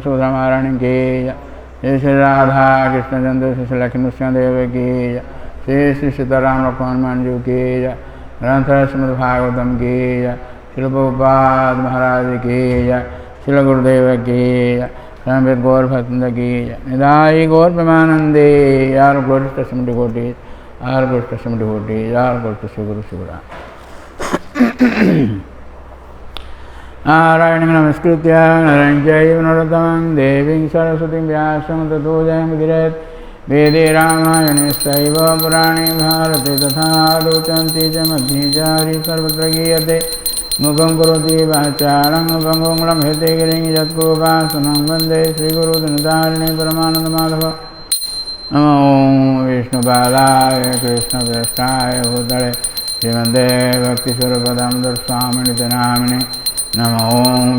सुधामारण की जय श्री राधा कृष्ण चंद्र श्री लक्ष्मण देव की श्री श्री सीताराम लक्ष्मण मंजू की ग्रंथ श्रीमद् भागवतम की श्री प्रभुपाद महाराज की श्री गुरुदेव की रामवीर गौर भक्त की निदाई गौर प्रेमानंदे यार गोष्ठ स्मृति कोटि यार गोष्ठ स्मृति कोटि यार गोष्ठ श्री गुरु शिवराम नारायणं नमस्कृत्य नरं चैव नरोत्तमं देवीं सरस्वतीं व्यासं ततो जयमुदीरयेत् वेदे रामायणेश्चैव पुराणे भारते तथा दोचन्ति च मध्वीचारी सर्वत्र गीयते मुखं करोति वाचालं भङ्गुं लम्भते गिरिं यत्कृपासनं वन्दे श्रीगुरुदिनतारिणे परमानन्दमाधव नमो विष्णुपादाय कृष्णप्रेष्ठाय भूतले श्रीमते भक्तिस्वरूपदामोदर स्वामिनिति नामिने नमो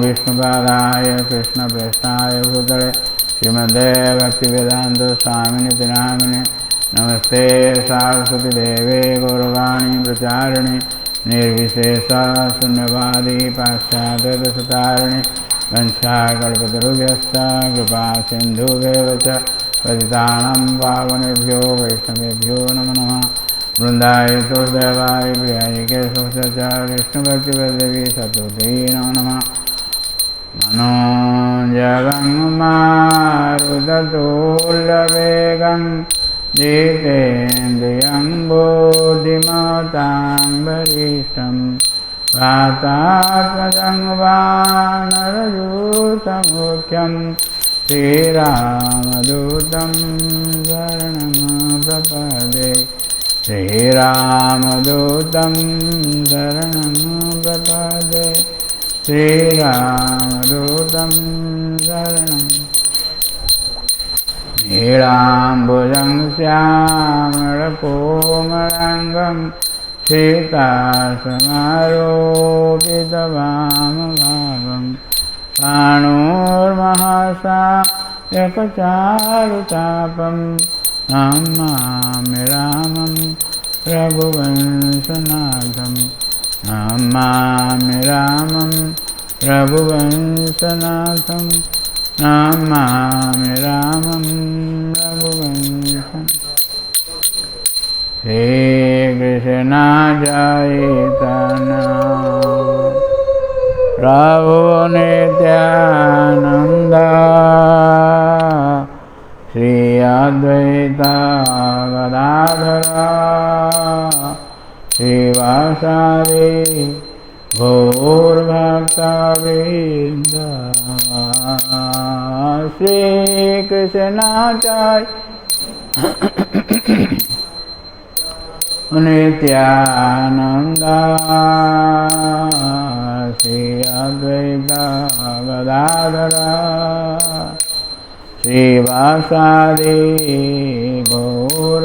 विष्णुपादाय कृष्णप्रेष्ठाय भूतले श्रीमते भक्तिवेदांत स्वामिनिति नामिने नमस्ते सरस्वती देवे गौरवाणी प्रचारिणे निर्विशेष शून्यवादी पाश्चात्यदेशतारिणे वंशाकल्पतरुभ्यश्च कृपा सिन्धुभ्येव च पतितानां पावनेभ्यो वैष्णवेभ्यो नमो नमः वृंदाय तुलदेवाय प्रियाय केशवचार्य विष्णुभक्तिवेदेवी सतुते नमो नमः मनोजवं मारुततुल्यवेगं जितेन्द्रियं बुद्धिमतां वरिष्ठं वातात्मजं वानरयूथमुख्यं श्रीरामदूतं शरणं प्रपदे श्रीरामदूतं शरणं प्रपदे श्रीरामदूतं शरणं नीलाम्बुजं श्यामलकोमलाङ्गं सीतासमारोपितवामभागं पाणोर्महासायकचारुतापं नमामि रामं रघुवंशनाथं नमामि रामं रघुवंशनाथं नमामि रामं रघुवंशनाथं हे कृष्ण चैतन्य प्रभु नित्यानंद श्री अद्वैत गदाधर श्रीवासादि गौरभक्तवृंद श्री कृष्ण नित्यानंद श्री अद्वैत गदाधर श्रीवासादि गौरभक्तवृंद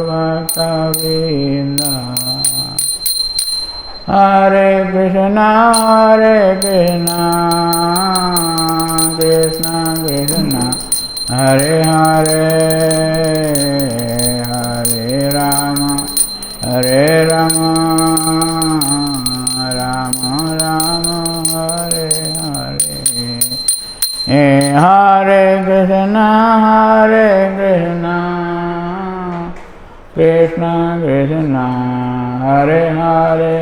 हरे कृष्ण कृष्ण कृष्ण हरे हरे हरे राम राम राम हरे हरे हरे कृष्ण कृष्ण कृष्ण हरे हरे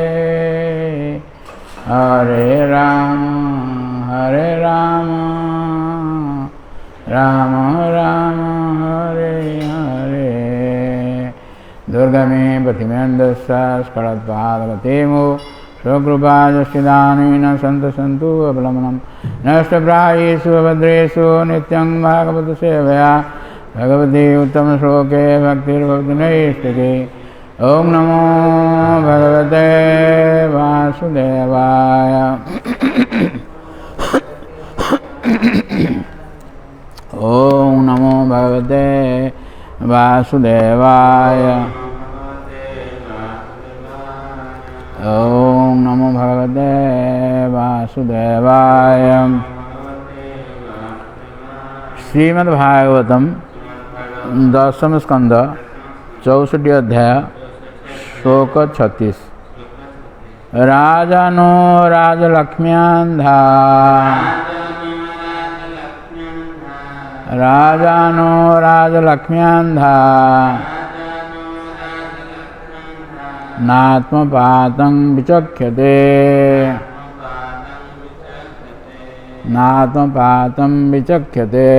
हरे राम हरे राम राम राम हरे हरे। दुर्गमे प्रतिमेन्दस्कलत्पादगतेमो स्वकृपादस्तिदानेन सन्तु सन्तु अवलम्बनम् नष्टप्रायेषु भद्रेषु नित्यं भागवत सेवया भगवती उत्तमश्लोके भक्तिर्भवति नैष्टिके। ओम नमो भगवते वासुदेवाय। ओम नमो भगवते वासुदेवाय। ओम नमो भगवते वासुदेवाय। श्रीमद्भागवतम 10th स्कंद 64 अध्याय श्लोक 36। राजनो राजलक्ष्म्यांधा राजानो राजलक्ष्म्यांधा नात्मपातं विचक्ष्यते नात्मपातं विचक्ष्यते।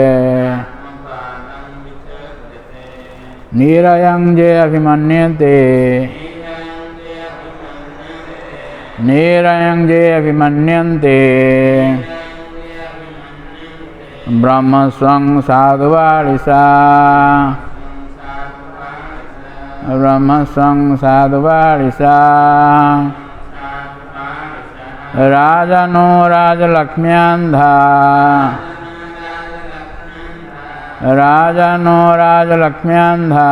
निरयं जे अभिमन्यते निरयं जे अभिमन्यन्ते ब्रह्मस्वं साधुवारिसा ब्रह्मस्वं साधुवारिसा। राजनो राजलक्ष्म्यांधा राजनो राजलक्ष्म्यांधा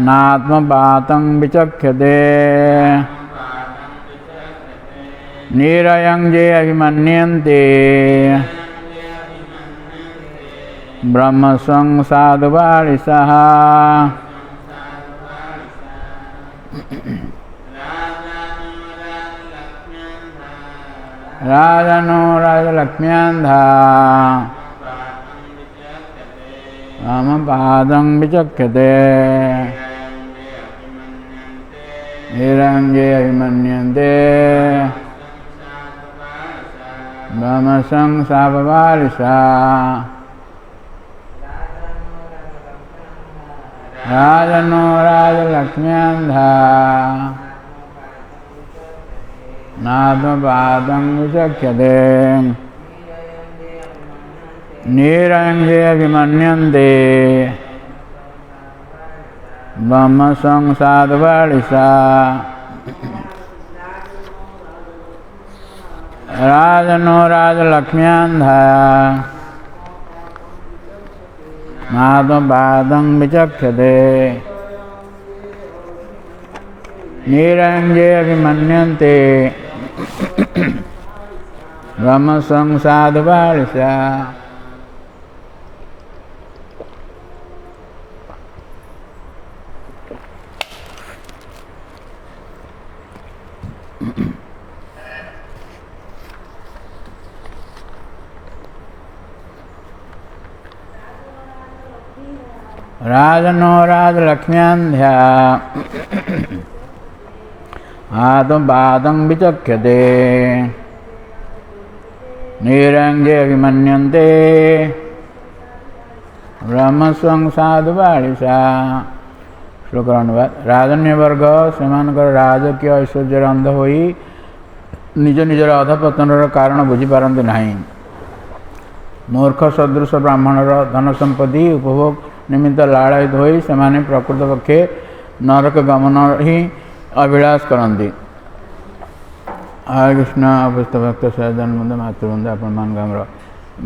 नात्मपातं विचक्ष्यते निरयं जे अभिमन्यन्ते ब्रह्मस्वं साधुवारिसः। राजनो राजलक्ष्म्यांधा नात्मपातं विचक्ष्यते निरयं जे अभिमन्यन्ते ब्रह्मस्वं साधुवारिसः। राजनो राजलक्ष्म्यांधा नात्मपातं विचक्ष्यते निरयं जे अभिमन्यन्ते ब्रह्मस्वं साधुवारिसः। राजनो राजलक्ष्म्यांधा नात्मपातं विचक्ष्यते निरयं जे अभिमन्यन्ते ब्रह्मस्वं साधुवारिसः। राजनो राजलक्ष्म्यांधा आत्मपातं विचक्ष्यते निरयं जे अभिमन्यन्ते ब्रह्मस्वं साधुवारिसः। श्लोक अनुवाद। राजन्य वर्ग सेमानकर राजकीय ऐश्वर्यर अंध होई निज निजर अधपतनर कारण बुझिपारती नहीं। मूर्ख सदृश ब्राह्मणर धन संपत्ति उपभोग निमित्त लालायित होई सेमाने प्रकृत पक्षे नरक गमन ही अभिलाष करती। हरे कृष्ण अवस्थ भक्त सजन बंद मातृबंद आपण मान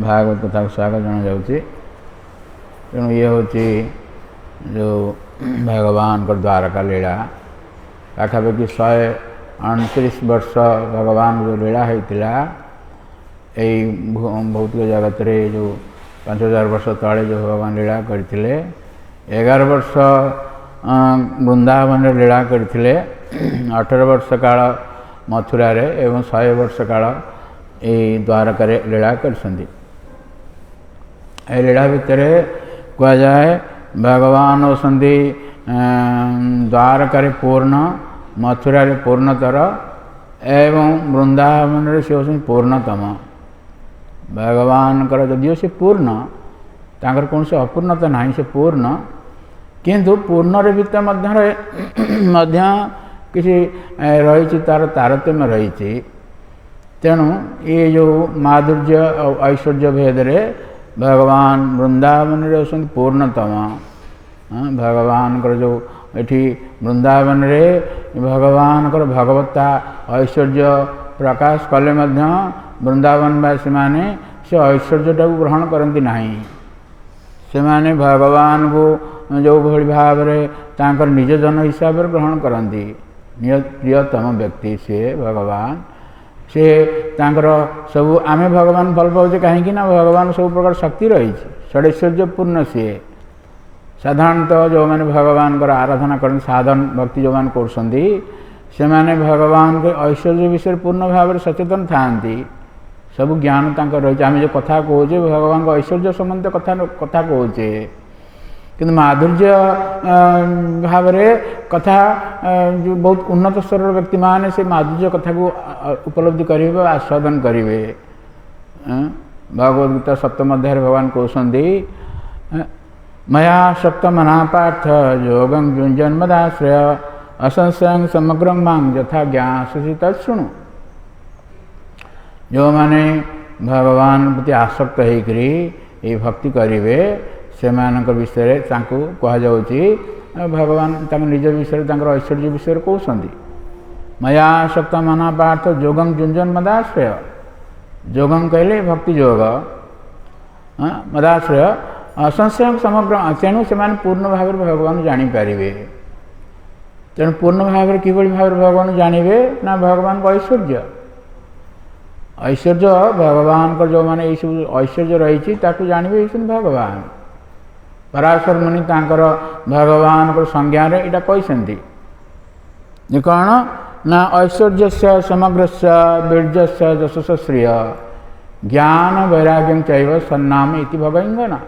भागवत कथा स्वागत जना जाउछि। तेणु ये हूँ जो भगवान को द्वारका लीला पाखापाखि 129 वर्ष भगवान जो लीला होता यही भौतिक जगत रे जो 5000 वर्ष तले जो भगवान लीला करते 11 वर्ष वृंदावन लीला करते 18 वर्ष काल मथुरा रे एवं 100 वर्ष काल यही द्वारका लीला कर लीला भितर कह जाए भगवान होती द्वारका पूर्ण मथुरा पूर्णतर एवं वृंदावन से होती पूर्णतम भगवान जदिव से पूर्ण तांकर कौन से अपूर्णता नहीं से पूर्ण किंतु पूर्ण भितर मध्य किसी रही तार तारतम्य रही तेणु ये जो माधुर्य और ऐश्वर्य भेद रे भगवान वृंदावन रे होती पूर्णतम भगवान जो ये वृंदावन रे भगवान भगवत्ता ऐश्वर्य प्रकाश कले वृंदावनवासी माने से ऐश्वर्य टाक ग्रहण करती नहीं से माने भगवान को जो भली भाव तांकर निज जन हिसाब से ग्रहण करती प्रियतम व्यक्ति से भगवान से तांकर सब आमे भगवान भल पाचे कहीं भगवान सब प्रकार शक्ति रही षडैश्वर्यपूर्ण सी साधारणतः जो मैंने भगवान को आराधना कर साधन भक्ति जो मैंने कर भगवान के ऐश्वर्य विषय पूर्ण भाव सचेतन था सब ज्ञान रही आम जो कथा कहे भगवान को ऐश्वर्य संबंध कथा कहे कि माधुर्य भाव कथा जो बहुत उन्नत स्तर व्यक्ति मान से माधुर्य कथा को उपलब्धि करेंगे आस्वादन करेंगे भगवद्गीता सप्तम अध्याय भगवान कहते मया सप्तमना पार्थ योगं युञ्जन्मदाश्रय असंशयं समग्रं मां यथा ज्ञास्यसि तत्शृणु। जो माने भगवान प्रति आसक्त होकरी ये भक्ति करेंगे से विषय कहुच्छी भगवान निज विषय ऐश्वर्य विषय कहते मया सप्तमना पार्थ योगं युञ्जन्मदाश्रय योगं कहले भक्ति योग मदाश्रय असंशय समग्र तेणु से पूर्ण भाव भगवान जानीपारे तेणु पूर्ण भाव किभली भाव भगवान जानवे ना भगवान को ऐश्वर्य ऐश्वर्य भगवान को जो मैंने सब ऐश्वर्य रही जानवे भगवान पराशर मुनि तांकर भगवान को संज्ञा यहाँ कहते कौन ना ऐश्वर्य समग्र वीर्य यशस श्रिय ज्ञान वैराग्य चैव सन्नाम इति भगवंगना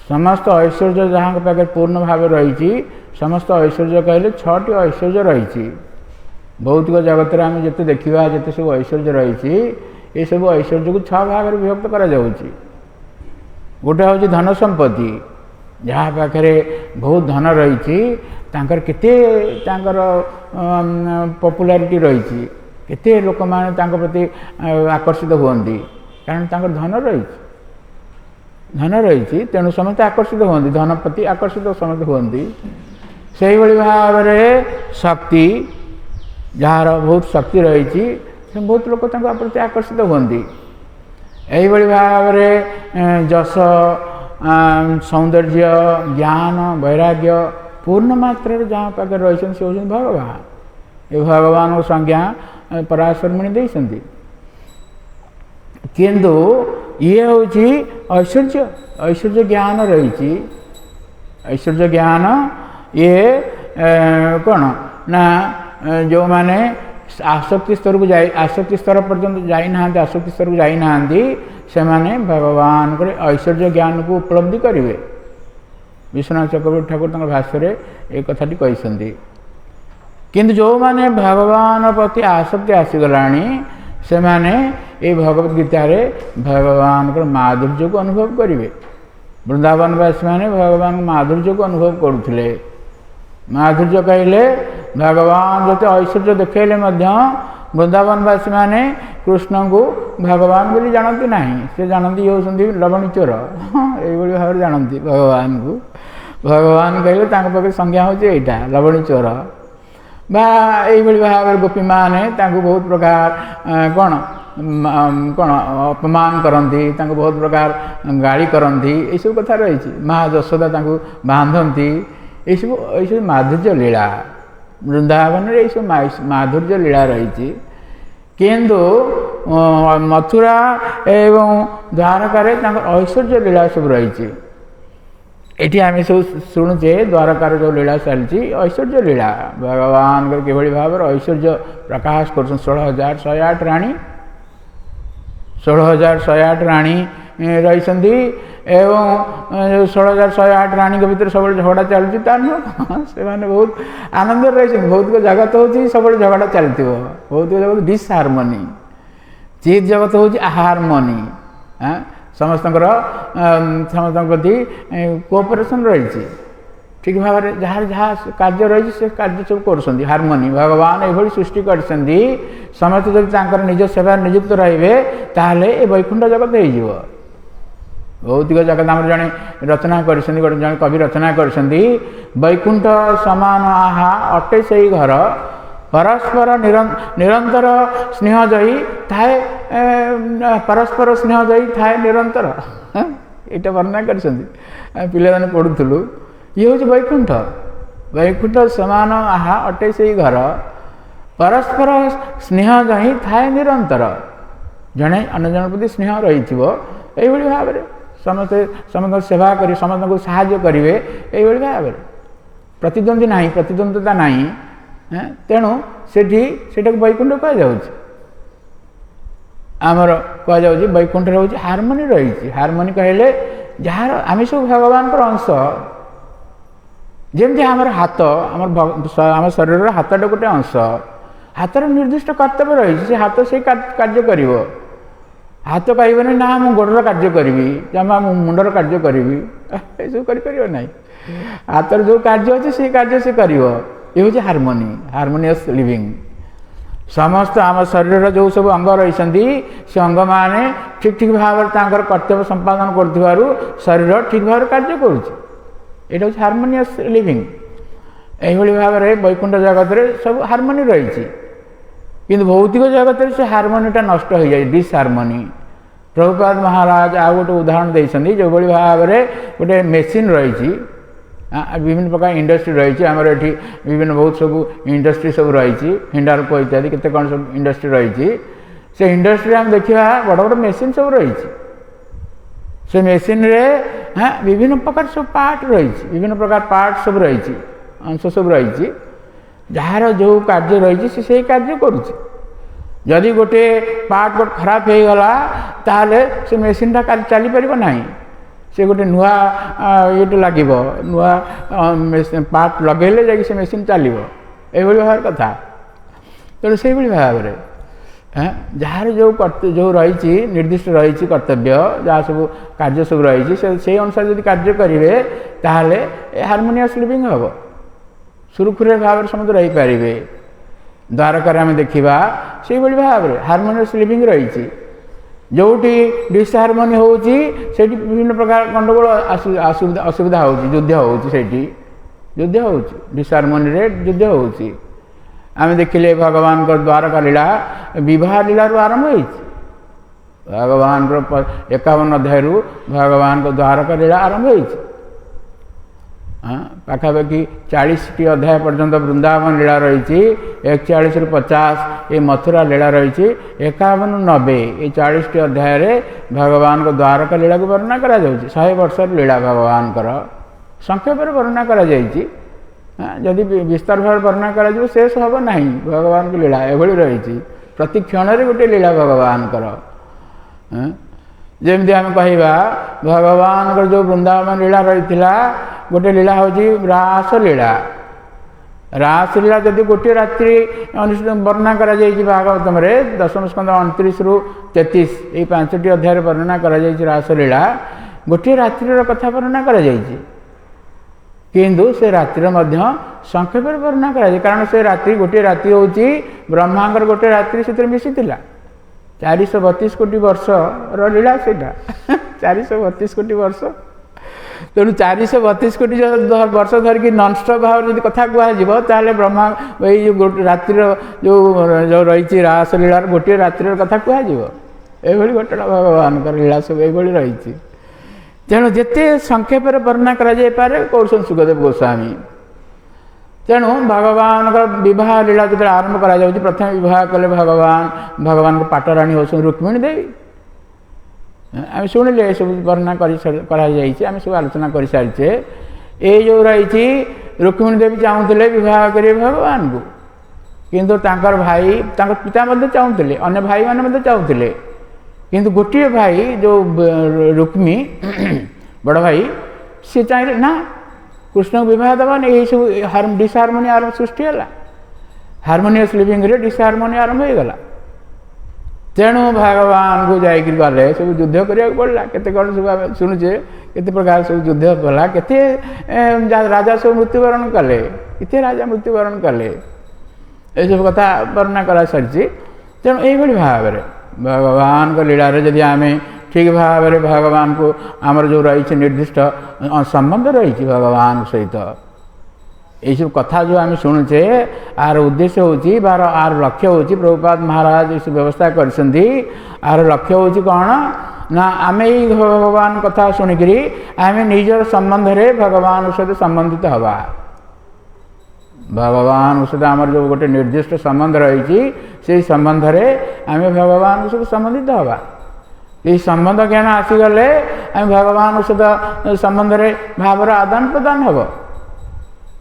समस्त ऐश्वर्य जहाँ पाखे पूर्ण भाव रही समस्त ऐश्वर्य कहले 6टी ऐश्वर्य रही भौतिक जगत में आम जिते देखा जिते सब ऐश्वर्य रही ये सब ऐश्वर्य को 6 भाग में विभक्त करा जाउछि। गोटे हूँ धन संपत्ति जहाँ पाखे बहुत धन रही केते पॉपुलारिटी रही केते लोक माने प्रति आकर्षित हुअन्ति कारण धन रही तेणु समस्त आकर्षित हुअन्ति धन प्रति आकर्षित समस्त हुअन्ति से भाव शक्ति जार बहुत शक्ति रही बहुत लोक प्रति आकर्षित हुअन्ति यही भाव जस सौंदर्य ज्ञान वैराग्य पूर्ण मात्रा जहाँ पाखे रही से हूँ भगवान ये भगवान को संज्ञा पराशर मुनि देइछन्ति किंतु ये हूँ ऐश्वर्य ऐश्वर्य ज्ञान रही ऐश्वर्य ज्ञान ये कौन ना जो माने आसक्ति स्तर को जाए आसक्ति स्तर पर्यंत जाना आसक्ति स्तर को जाना से माने भगवान को ऐश्वर्य ज्ञान को उपलब्धि करेंगे विश्वनाथ चक्रवर्ती ठाकुर भाष्य एक कथाटी कहते किंतु जो माने भगवान प्रति आसक्ति आसीगलाणी से माने ये भगवद गीता रे भगवान को माधुर्य को अनुभव करेंगे वृंदावनवासी माने भगवान माधुर्य को अनुभव करुले माधुर्य कहले भगवान जो ऐश्वर्य देखेले वृंदावनवासी माने कृष्ण को भगवान बोली जानती नहीं से जानती होती लवणी चोर ये भाव जानती भगवान को भगवान कहले पाखे संज्ञा हूँ यहाँ लवणी चोर बा यही भाव गोपी माने बहुत प्रकार कौन कौन अपमान करती बहुत प्रकार गाड़ी करती ये सब कथा रही माँ यशोदा बांधती ये सब माधुर्य लीला वृंदावन ये सब माधुर्य लीला रही किंतु मथुरा एवं द्वारकार ऐश्वर्य लीला सब रही ये आम सब शुणुचे द्वारकार जो लीला चलती ऐश्वर्य लीला भगवान किभली भाव ऐश्वर्य प्रकाश कर 16,108 राणी 16,108 राणी रही एवं 16,108 राणी के भितर सब झगड़ा चलती से बहुत आनंद रही भौतिक जगत हूँ सब झगड़ा चलती भौतिक जगत डिसहार्मोनी चित जगत हूँ हार्मोनी समस्त प्रति कोऑपरेशन रही ठीक भाव में जहाँ जहाँ कार्य रही से कार्य सब कर हार्मोनी भगवान ये सृष्टि कर समस्त जब निज सेवा नियुक्त रे ताहले ए वैकुंठ जगत हो भौतिक जगत आम जड़े रचना कर जड़े कवि रचना कर वैकुंठ समान आहा अटे से घर परस्पर निरंतर स्नेहजयी थाए परस्पर स्नेहजयी थाए निरंतर यहाँ वर्णना कर पे पढ़ुलु ये हूँ वैकुंठ वैकुंठ समान आहा अटे से घर परस्पर स्नेहजयी थाए निरंतर जड़े अन्य जन प्रति स्नेह रही भाव में समस्ते समस्त सेवा कर समस्त को साहाय्य करेंगे ये भाव में प्रतिद्वंदी ना प्रतिद्वंदिता ना तेणु से वैकुंठ कमर कह वैकुंठ हूँ हार्मोनी रही हार्मोनी कहले जार आम सब भगवान अंश जमी आम हाथ आम शरीर हाथटा गोटे अंश हाथर निर्दिष्ट कर्तव्य रही से हाथ से कार्य कर हाथ कहबनी ना मु गोड़र कार्य करी जमा मुंडर कार्य करी सब कर ना हाथर जो कार्य अच्छे से कार्य से कर ये हूँ हार्मोनी हार्मोनियस लिविंग समस्त आम शरीर जो सब अंग रही से अंग मैंने ठीक ठीक भाव में कर्तव्य संपादन कर शरीर ठीक भाव कार्य करूँ हार्मोनियस लिविंग यही भाव में वैकुंठ जगत में सब हार्मोनी रही किंतु भौतिक जगत में से हार्मोनीटा नष्ट हो जाए डिसहार्मोनी प्रभुपाद महाराज आ गोटे उदाहरण देते जो भाव में गोटे मेसीन रही विभिन्न प्रकार इंडस्ट्री रही आमर ये विभिन्न बहुत सब इंडस्ट्री सब रही हिंडाल्को इत्यादि केते कौन सब इंडस्ट्री रही से इंडस्ट्री आम देखा बड़ बड़ मेसीन सब रही से मेसीन रे विभिन्न प्रकार सब पार्ट रही विभिन्न प्रकार पार्ट सब रही अंश सब रही जार जो कार्य रही से कार्य करुँच गोटे पार्ट खराब हो गला ताले से मेसीनटा चली पार ना से गोटे नुआ ये लगे नुआ पार्ट लगेले जा से मेसीन चलो ये भाव कथा तेणु से भाव में जार जो जो रही निर्दिष्ट रही कर्तव्य जहाँ सब कार्य सब रही से अनुसार जब कार्य करेंगे ताहले हार्मोनियस लिविंग हम सुरखुरे भाव में समस्त रही पारे द्वारकार आम देखा से भाव में हार्मोनियस लिविंग रही जोटी डिसहार्मोनी हो विभिन्न प्रकार गंडगोल असुविधा हो युद्ध युद्ध हो डिसहार्मोनी रे युद्ध हो आम देखिले भगवान को द्वारका लीला विवाह लीला आरंभ हो भगवान 51 अध्याय भगवान को द्वारका लीला आरंभ हो पाखापाखि 40टी अध्याय पर्यंत वृंदावन लीला रही 41 ରୁ 50 ये मथुरा लीला रही 51 90 ये 40टी अध्याय रे भगवान को द्वारका लीला को वर्णना करा जाउछि 100 वर्ष लीला भगवान कर संक्षेप में वर्णना करा जाइछि जदि विस्तार भाव वर्णना करा जो शेष हम ना भगवान को लीला एभली रही प्रति क्षण रे गोटे लीला भगवान कर जमी आम कहवा भगवान जो वृंदावन लीला रही गोटे लीला हूँ रास लीला रास लीला जदि गोटे रात्रि वर्णना करा भागवत में दशम स्कंद 29 ରୁ 33 ये 5टी अध्याय वर्णना करा रास लीला गोटे रात्रि कथा वर्णना करा किंतु से रात्रि संक्षेप वर्णना करा कारण से रात्रि गोटे राति हूँ ब्रह्मांकर गोटे रात्रि से मिशीला 432 कोटी वर्ष लीला से 432 कोटी वर्ष तेणु 432 कोटी वर्ष धरिकी ननस्टप भाव जब कथा कह ब्रह्मा ये रात्रि जो जो रही रास लीला गोटे रात्रि कथा कह घटना भगवान लीला सब ये रही तेणु जिते संक्षेप वर्णना करे कौशल सुखदेव गोस्वामी तेणु भगवान विवाह लीला जो आरंभ करा प्रथम विवाह कले भगवान को पाटराणी हो रुक्मिणी देवी आम शुणिले सब वर्णना कर सब आलोचना कर सारी ये जो रही रुक्मिणी देवी चाहूले विवाह करें भगवान को किंतु भाई पिता चाहूले अन्य भाई मैंने चाहूले किंतु गोटे भाई जो रुक्मी बड़ भाई सी चाहिए ना कृष्ण को विवाह देवानी यही सब डिसहारमोनी आरंभ सृष्टि है हार्मोनियस लिविंग रे डिसहारमोनी आरंभ हो गला तेणु भगवान को जाकर गले सब युद्ध करा पड़ा केते कौन सब शुणुचे केते प्रकार सब युद्ध कला केते राजा सब मृत्युवरण कले केते राजा मृत्युवरण कले ये सब कथा वर्णना करा सारी तेणु यही भाव में भगवान को लीला जदि आम ठीक भाव में भगवान को आमर जो रही निर्दिष्ट संबंध रही भगवान सहित ये सब कथा जो आम शुणुचे आर उद्देश्य होची बार आर लक्ष्य होची प्रभुपाद महाराज इस व्यवस्था करछंती आर लक्ष्य होची कौन ना आम ही भगवान कथा शुणिकी आम निजर संबंध रे भगवान सहित संबंधित हवा भगवान सहित आमर जो गोटे निर्दिष्ट संबंध रही से संबंध रे आम भगवान सहित संबंधित हवा ये संबंध ज्ञान आसीगले आम भगवान सहित संबंध रे भावर आदान प्रदान हम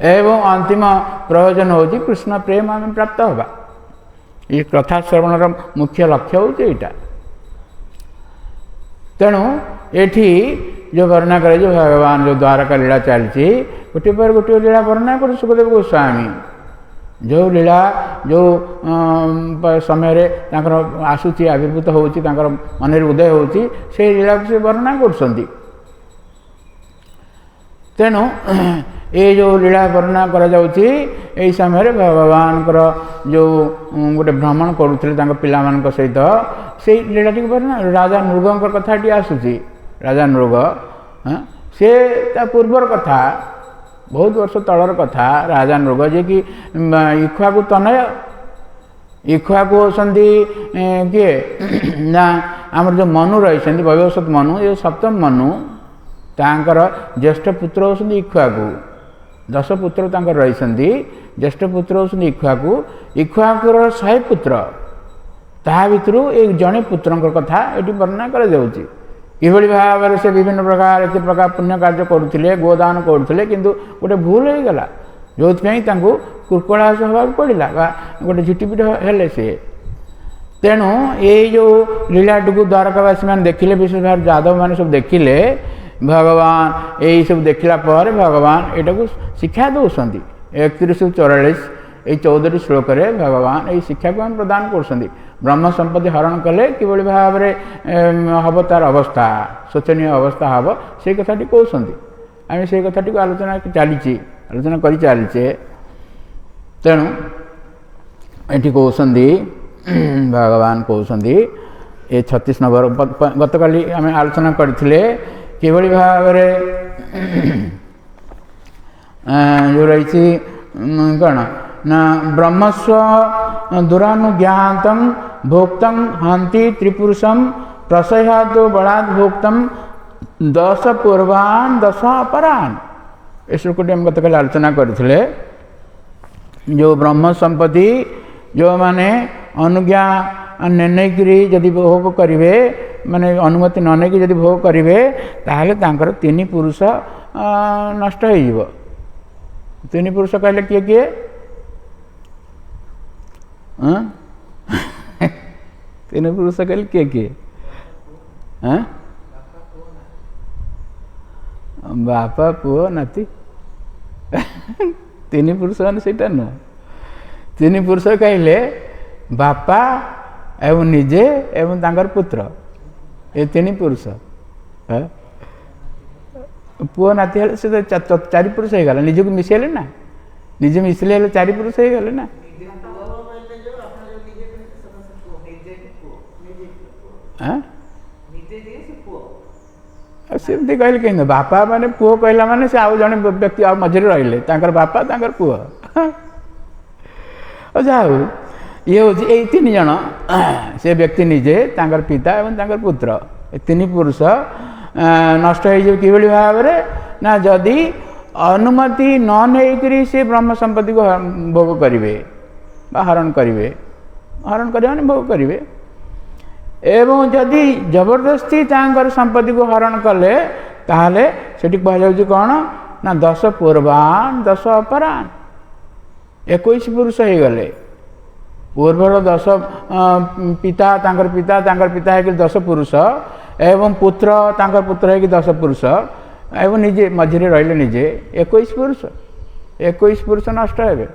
एवं अंतिम प्रयोजन होची कृष्ण प्रेम आम प्राप्त होगा ये कथा श्रवणर मुख्य लक्ष्य होची एटा तेणु एठी जो वर्णना करे जो भगवान जो द्वारका लीला चलती गोटे पर गोटे लीला वर्णना कर सुखदेव गोस्वामी जो लीला जो समय रे तांकर आसुची आविर्भूत होची तांकर मन उदय होची से लीला को से वर्णना करछंती तेणु ये जो लीला वर्णना करा जाउची एई समय भगवान जो गोटे भ्रमण करुले पिलामान सहित से लीला टी वर्णना राजा नृग कथाटी आसूची राजा नृग से पूर्वर कथा बहुत वर्ष तलर कथा राजा नृग जे कि इक्ष्वाकु तनय इक्ष्वाकु होती किए ना आमर जो मनु रही वैवस्वत मनु ये सप्तम मनु तांकर ज्येष्ठ पुत्र होती इक्ष्वाकु 10 पुत्र तांकर रही ज्येष्ठ पुत्र होती इक्ष्वाकु इक्ष्वाकुर 100 पुत्र ता भितर एक जड़े पुत्र कथा ये वर्णना कर किभली भाव से विभिन्न प्रकार एत प्रकार पुण्य कार्य करुले गोदान करुले किंतु गोटे भूल हो गला जो कुर्कलास हवा पड़ा गोटे झुटीपिट हेले सी तेणु ये जो लीलाटी को द्वारकावासी मैंने देखिले विशेष भाव यादव मैंने सब देखिले भगवान यही सब देखला पर भगवान एटा को शिक्षा दौरान 31-44 ये 14 श्लोक रे भगवान यही शिक्षा को हम प्रदान कर ब्रह्म संपत्ति हरण कले किभली भाव हम तार अवस्था शोचनीय अवस्था हम से कथाटी कहते आम से कथाटी को आलोचना चलचे तेणु ये कहते भगवान कहते ये 36 नंबर गत काली आम आलोचना करथिले किभली भाव जो रही कौन ना ब्रह्मस्व दुरानुज्ञातम भोक्तम हंति त्रिपुरुषम प्रसह्यातो बलात् भोक्तम 10 पूर्वान् 10 अपरान् इस श्लोकटी हम गतकाल आलोचना करथिले जो ब्रह्म संपत्ति जो माने अनुज्ञा निर्णयकरी जदि भोग करेंगे माने अनुमति न नहीं जदि भोग करेंगे ताहले तांकर 3 पुरुष नष्ट हो 3 पुरुष कहले किए किए 3 पुरुष कहले किए किए बापा पुओ नाती 3 पुरुष मान से नुह 3 पुरुष कहले बापा एवं निजे एवं तांकर पुत्र ये 3 पुरुष पुओ नाती हेले से 4 पुरुष हो गला निजे को मिसेले ना निजे मिसले 4 पुरुष हो गले ना सेमती कहले कहीं बापा माने पुओ कहला माने से आउ जने व्यक्ति आ मझे रहिले तांकर बापा तांकर पुओ जाऊ ये हूँ ये 3 जन से व्यक्ति निजे तांकर पिता एवं तांकर पुत्र 3 पुरुष नष्ट हो कि भाव ना जदि अनुमति न नहीं से ब्रह्म संपत्ति को भोग करेंगे हरण करेंगे हरण कर भोग करेंगे एवं जदि जबरदस्ती तांकर संपत्ति को हरण कले ताहले सेठी कह कौन ना 10 पूर्वान् 10 अपरान् 21 पुरुष हो गले पूर्वर 10 पिता तांकर पिता है कि 10 पुरुष एवं पुत्र तांकर पुत्र है कि 10 पुरुष एवं निजे मझे रहिले निजे 21 पुरुष नष्ट हे।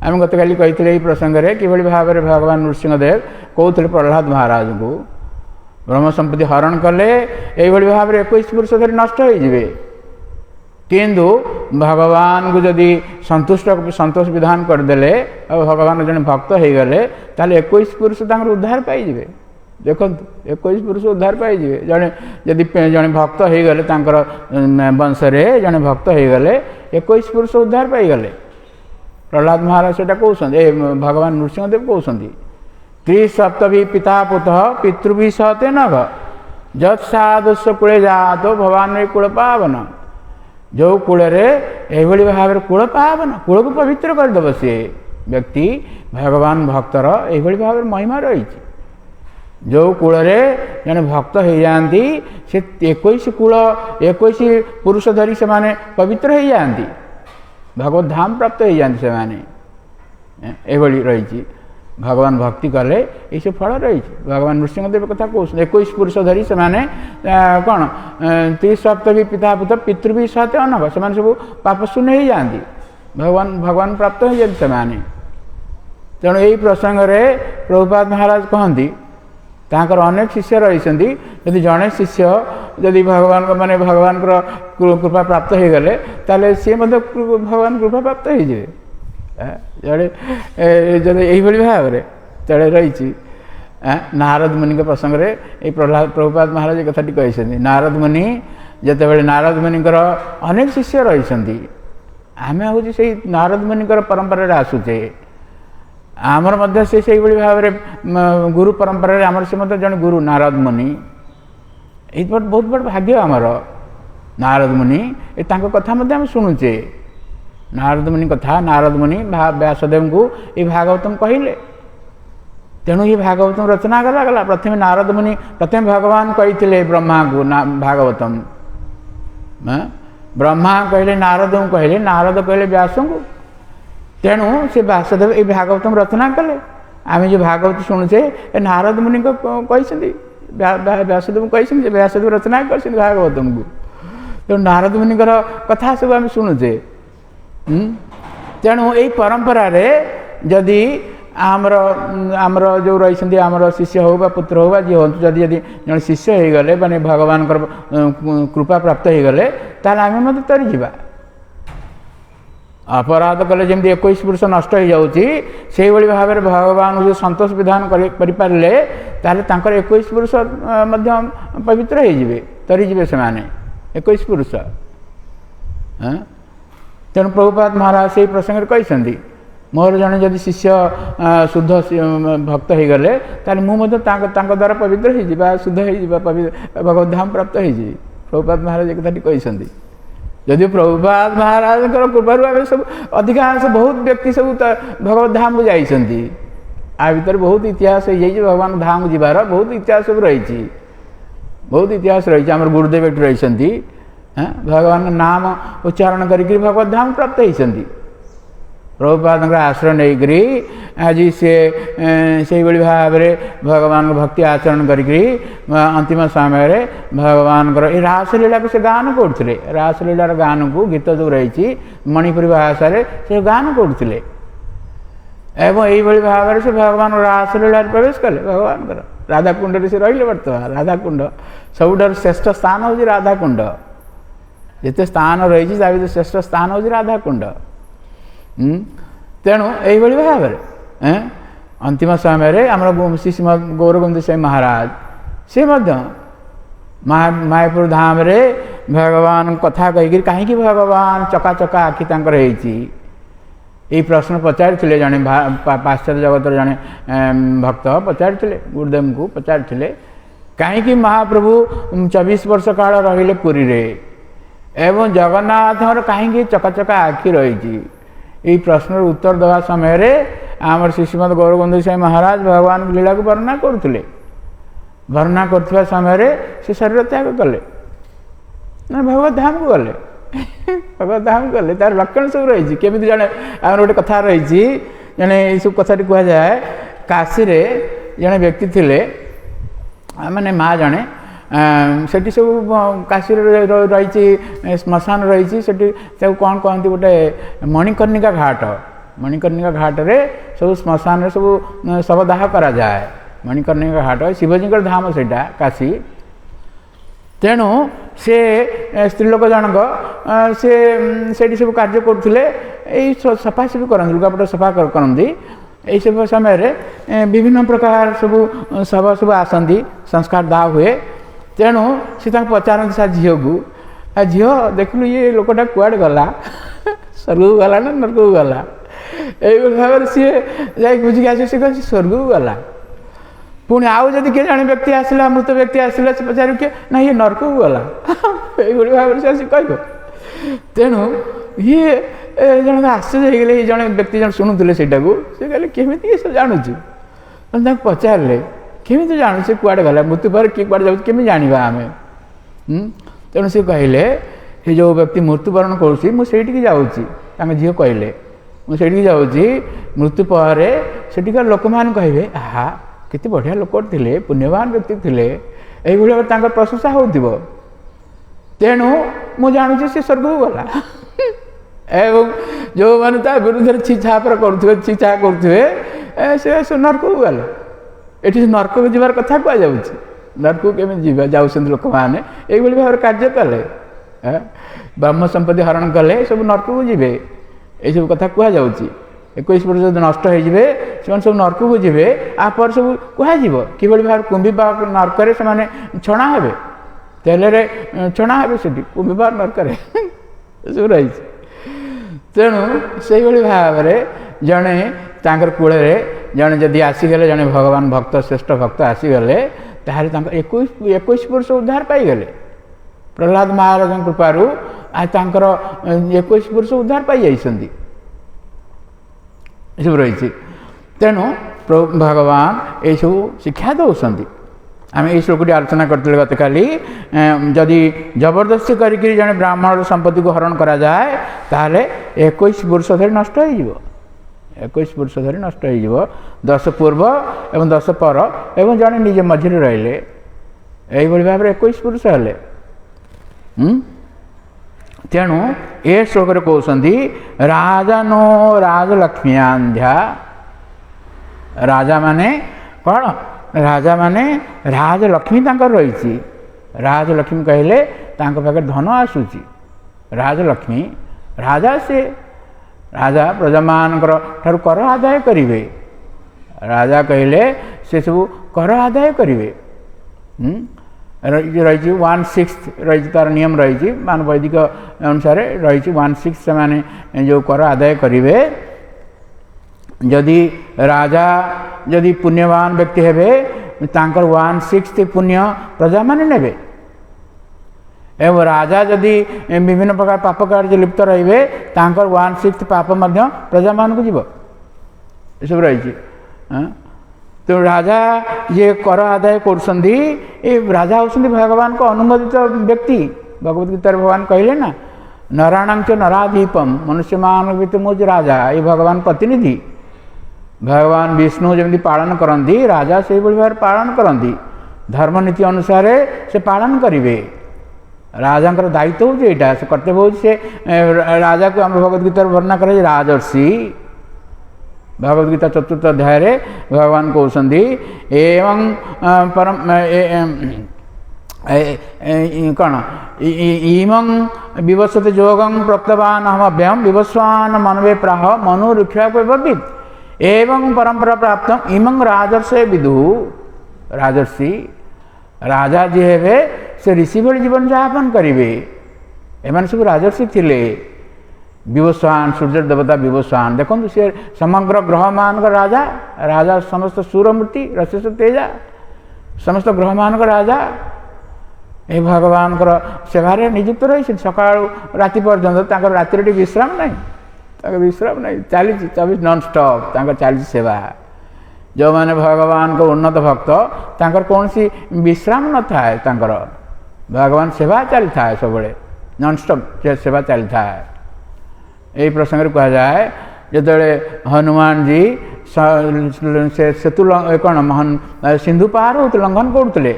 आम गत काली कही प्रसंग में कि भाव में भगवान नृसिंहदेव कहते प्रहलाद महाराज को ब्रह्म संपत्ति हरण कले ये भाव में 21 पुरुष धरी नष्ट हो किंतु भगवान को जदि संतोष विधान करदे और भगवान जन भक्त हो गले ताले 21 पुरुष उद्धार पाइबे। देखो 21 पुरुष उद्धार पाइबे जड़े जदि जड़े भक्त हो गले वंश जड़े भक्त हो गले 21 पुरुष उद्धार पाइगले। प्रहलाद महाराज से कहते भगवान नृसिंहदेव कहते त्रिसप्तभी पिता पुत पितृभि सहते नघ जत्सादस्य कूले जात भगवान कूल पावन जो कूल ये भाव कूल पावन कूल को पवित्र करदेव सी व्यक्ति भगवान भक्तर ये भाव में महिमा रही जो कूल जड़े भक्त हो जाती से 21 कूल 21 पुरुष धरी से माने पवित्र हो जाती भगवत धाम प्राप्त हो जाती से माने ये रही भगवान भक्ति कले ये फल रही। भगवान नृसिंहदेव कथा कहते 21 पुरुष धरी से माने कौन 30 पिता पुत्र पितृभि सहते अनघ से सब पाप शून्य हो जाती भगवान प्राप्त हो जाती से तेणु यही प्रसंग में प्रभुपाद महाराज कहती तांकर अनेक शिष्य रही यदि जड़े शिष्य जदि भगवान माने भगवान कृपा प्राप्त हो गले ताले सी भगवान कृपा प्राप्त हो जाए जड़े यही भाव में तड़े रही नारद मुनि के प्रसंग में ये प्रभुपाद महाराज कथाटी कहते नारद मुनि जिते नारद मुनिकर अनेक शिष्य रही आम हूँ से नारद मुनिकर परंपरा आसूचे आमर मध्य से भाव में गुरु परंपरा आमर से जन गुरु नारद मुनि ये बहुत बड़ भाग्य आमर नारद मुनि ये कथा आम शुणुचे नारद मुनि कथा नारद मुनि व्यासदेव को ये भागवतम कहले तेणु ये भागवतम रचना गला प्रथम नारद मुनि प्रथम भगवान कही ब्रह्मा को भागवतम ब्रह्मा कहले नारद को कहले नारद कहले व्यास को तेणु से व्यासदेव ये भागवतम रचना कले आम जो भागवत शुणुचे नारद मुनि को कही व्यासदेव कही व्यासदेव रचना कर भागवतम को तेणु नारद मुनिकर कथा सब आम शुणुचे तेणु यही परंपरा रे जदि आमर जो रही आमर शिष्य हो पुत्र हो जी हो जदि जन शिष्य हो गले माने भगवान कृपा प्राप्त हो गले ताले आम तरी जा अपराध कले जमी 21 पुरुष नष्ट हो जाऊँगी से भाव में भगवान जो संतोष विधान करें ताले 21 पुरुष पवित्र हो तरीजे से 21 पुरुष तेणु प्रभुपाद महाराज से प्रसंग कहते मोर जड़े जदि शिष्य शुद्ध भक्त हो गले ताले मुझे द्वारा पवित्र हो शुद्ध हो भगवत धाम प्राप्त हो प्रभुपाद महाराज एक कथाटी कहते जदि प्रभुपाद महाराज कृपार आम सब अधिकांश बहुत व्यक्ति सब भगवत धाम को जाइछन्ति आ भीतर बहुत इतिहास हो जाइए भगवान धाम जीवार बहुत इतिहास सब रही बहुत इतिहास रही आम गुरुदेव एट रही भगवान नाम उच्चारण करी भगवत धाम प्राप्त होती प्रभुपाद आश्रय नहींकरी आज से भाव में भगवान भक्ति आचरण करी अंतिम समय भगवान ये रासलीला को से गान करते रासलीलार गान को गीत जो रही मणिपुरी भाषा से गान करते एवं यही भाव में से भगवान रासलीला प्रवेश कले भगवान राधाकुंड से रही बर्तमान राधाकुंड सबुठ श्रेष्ठ स्थान हूँ राधाकुंड जिते स्थान रही श्रेष्ठ स्थान हूँ राधाकुंड तेणु यही भाव में अंतिम समय आम श्री श्रीमद गौरगोविंद साई महाराज से मायापुर धाम रे भगवान कथा कहीकि कहीं भगवान चका चका आखि ये प्रश्न पचारि जड़े पाश्चात्य जगत जड़े भक्त पचारि गुरुदेव को पचारि कहीं महाप्रभु 24 वर्ष काल रहिले पुरी रे एवं जगन्नाथ कहीं चका चका आखि रही ये प्रश्न उत्तर देवा समय आम श्री श्रीमद गौरगोविंद साई महाराज भगवान लीला को वर्णना करते वर्णना कर समय से शरीर त्याग कले भगवत धाम को गले भगवत धाम को गले तार लक्षण सब रही केमी जड़े आम गोटे कथा रही जड़े सब कथाटी कह जाए काशी रे जड़े व्यक्ति थिले माने माँ जड़े सेठी सब काशी रही श्मशान रही कौन कहती गोटे मणिकर्णिका घाट मणिकर्णिका घाट रे सब श्मशान रे सब शवदाह करा जाए मणिकर्णिका घाट शिवजी धाम से काशी तेणु से स्त्रीलोक जनक से सब कार्य करुले सफासफी करते लुगापट सफा करती यही सब समय विभिन्न प्रकार सब शव सब आसती संस्कार दाह हुए तेणु सी पचारती सा झील को झील देखलु ये लोकटा कुआड़े गला स्वर्ग को गला ना नरक को गला यही भाव सी जा बुझिक आस स्वर्ग को गला पुणी आउ जदि किए जड़े व्यक्ति आसला मृत व्यक्ति आसला से पचार किए ना ये नरक को गला यही भाव से आस कह तेणु ये जन आश्चर्य हो जड़े व्यक्ति जन शुणुले से कहले केमी सब जानूँ पचारे केमी जानू से कुआड़े गला मृत्यु पर किए कुआड़े जाऊँ केमी जाना आम तेणु सी कहले ये जो व्यक्ति मृत्युवरण करुँची मुझे जाऊँगी झील कहले मुझे जाऊँगी मृत्यु पर सेठिकार लोक मैंने कहे आहा केते बढ़िया लोक थे पुण्यवान व्यक्ति थे यही प्रशंसा हो तेणु मु जानूँ से स्वर्ग को गला एवं जो मैंने विरुद्ध छीछापर करुवे छीछा करुवे से नरक को गले ये नरक को जीवार कथा कह नरक को केमी जाऊँ लोक मैंने यही भाव कार्य कले ब्रह्म संपत्ति हरण कले सब नरक को जीवे ये सब कथा कह 21 वर्ष जो नष्ट हो सब नरक को जीवे आपर सब कह कि भाव कुंभीबाग नरक से छणा हे तेल छणा हे से कुंभीबाग नरक सब रही तेणु से भाव में जड़े कूल जड़े जदि आसीगले जड़े भगवान भक्त श्रेष्ठ भक्त आसीगले ताहले 21 वर्ष उद्धार पाईगले प्रहलाद महाराज कृपारू आज 21 वर्ष उद्धार पाई जाइछन्ति सब रही तेणु भगवान ये सब शिक्षा दौरान आम ये श्लोकटी आलोचना करते गत काली जदि जबरदस्ती करी जड़े ब्राह्मण संपत्ति को हरण करा जाए ताहले 21 वर्ष धरी नष्ट हो 21 वर्ष धरी नष्ट हो 10 पूर्व एवं 10 पर एवं जड़े निजे मझे रहिले यही भाव में 21 वर्ष हेले तेणु ये श्लोक कहते राजानो राजलक्ष्म्यांध्या राजा माने कौन राजा माने राजलक्ष्मी रही राजलक्ष्मी कहले पाखे धन आसूची राजलक्ष्मी राजा से राजा प्रजा मानकर ठारू कर आदाय करिवे राजा कहले से सब कर आदाय करिवे रही 1/6 रही तार नियम रही मान वैदिक अनुसार रही 1/6 से माने जो कर आदाय करिवे जदि राजा जदि पुण्यवान व्यक्ति हेबे तांकर 1/6 पुण्य प्रजा माने नेबे एवं राजा जदि विभिन्न प्रकार पाप कार्य लिप्त रहिबे तांकर 1/6 पाप मध्य प्रजा मान को जीव सब रही तो राजा ये कर आदाय करुँगी ये राजा होती भगवान को अनुमोदित व्यक्ति भगवद गीता भगवान कहले ना नराणांच नराधीपम मनुष्य मान मुझ राजा ये भगवान प्रतिनिधि भगवान विष्णु जमी पालन करती राजा से भाव पालन करती धर्मनीति अनुसार से पालन करेंगे राजा दायित्व हूँ यहाँ से कर्तव्य हूँ से राजा को आम भगवदगीता वर्णना कर राजर्षि भगवदगीता 4th अध्याय भगवान कहते एवं परम कौन इमं विवस्वते जोगं प्रोक्तवान अहमभ्यम विवस्वान मनवे प्राह मनुरुक्षापविद एवं परंपरा प्राप्त इमं राजर्षे विदु राजर्षि राजा जी हे से ऋषि भली जीवन यापन करेंगे एम सब राजर्षि थिले विवस्वान सूर्य देवता विवस्वान देखो सी समग्र ग्रह मान राजा राजा समस्त सूरमूर्ति रशेष तेजा समस्त ग्रह मान राजा ये भगवान सेवार नियुक्त रही सका राति पर्यंत राति विश्राम नहीं विश्राम नहीं चली 24 नॉन स्टॉप चली सेवा जो मैंने भगवान को उन्नत भक्त कौन सी विश्राम न थाए भगवान सेवा चली था सब नॉन स्टॉप सेवा चली था यही प्रसंग कह जाए ଯେତେବେଳେ ହନୁମାନ जी सेतु कौन सिंधु पार हो लंघन करुले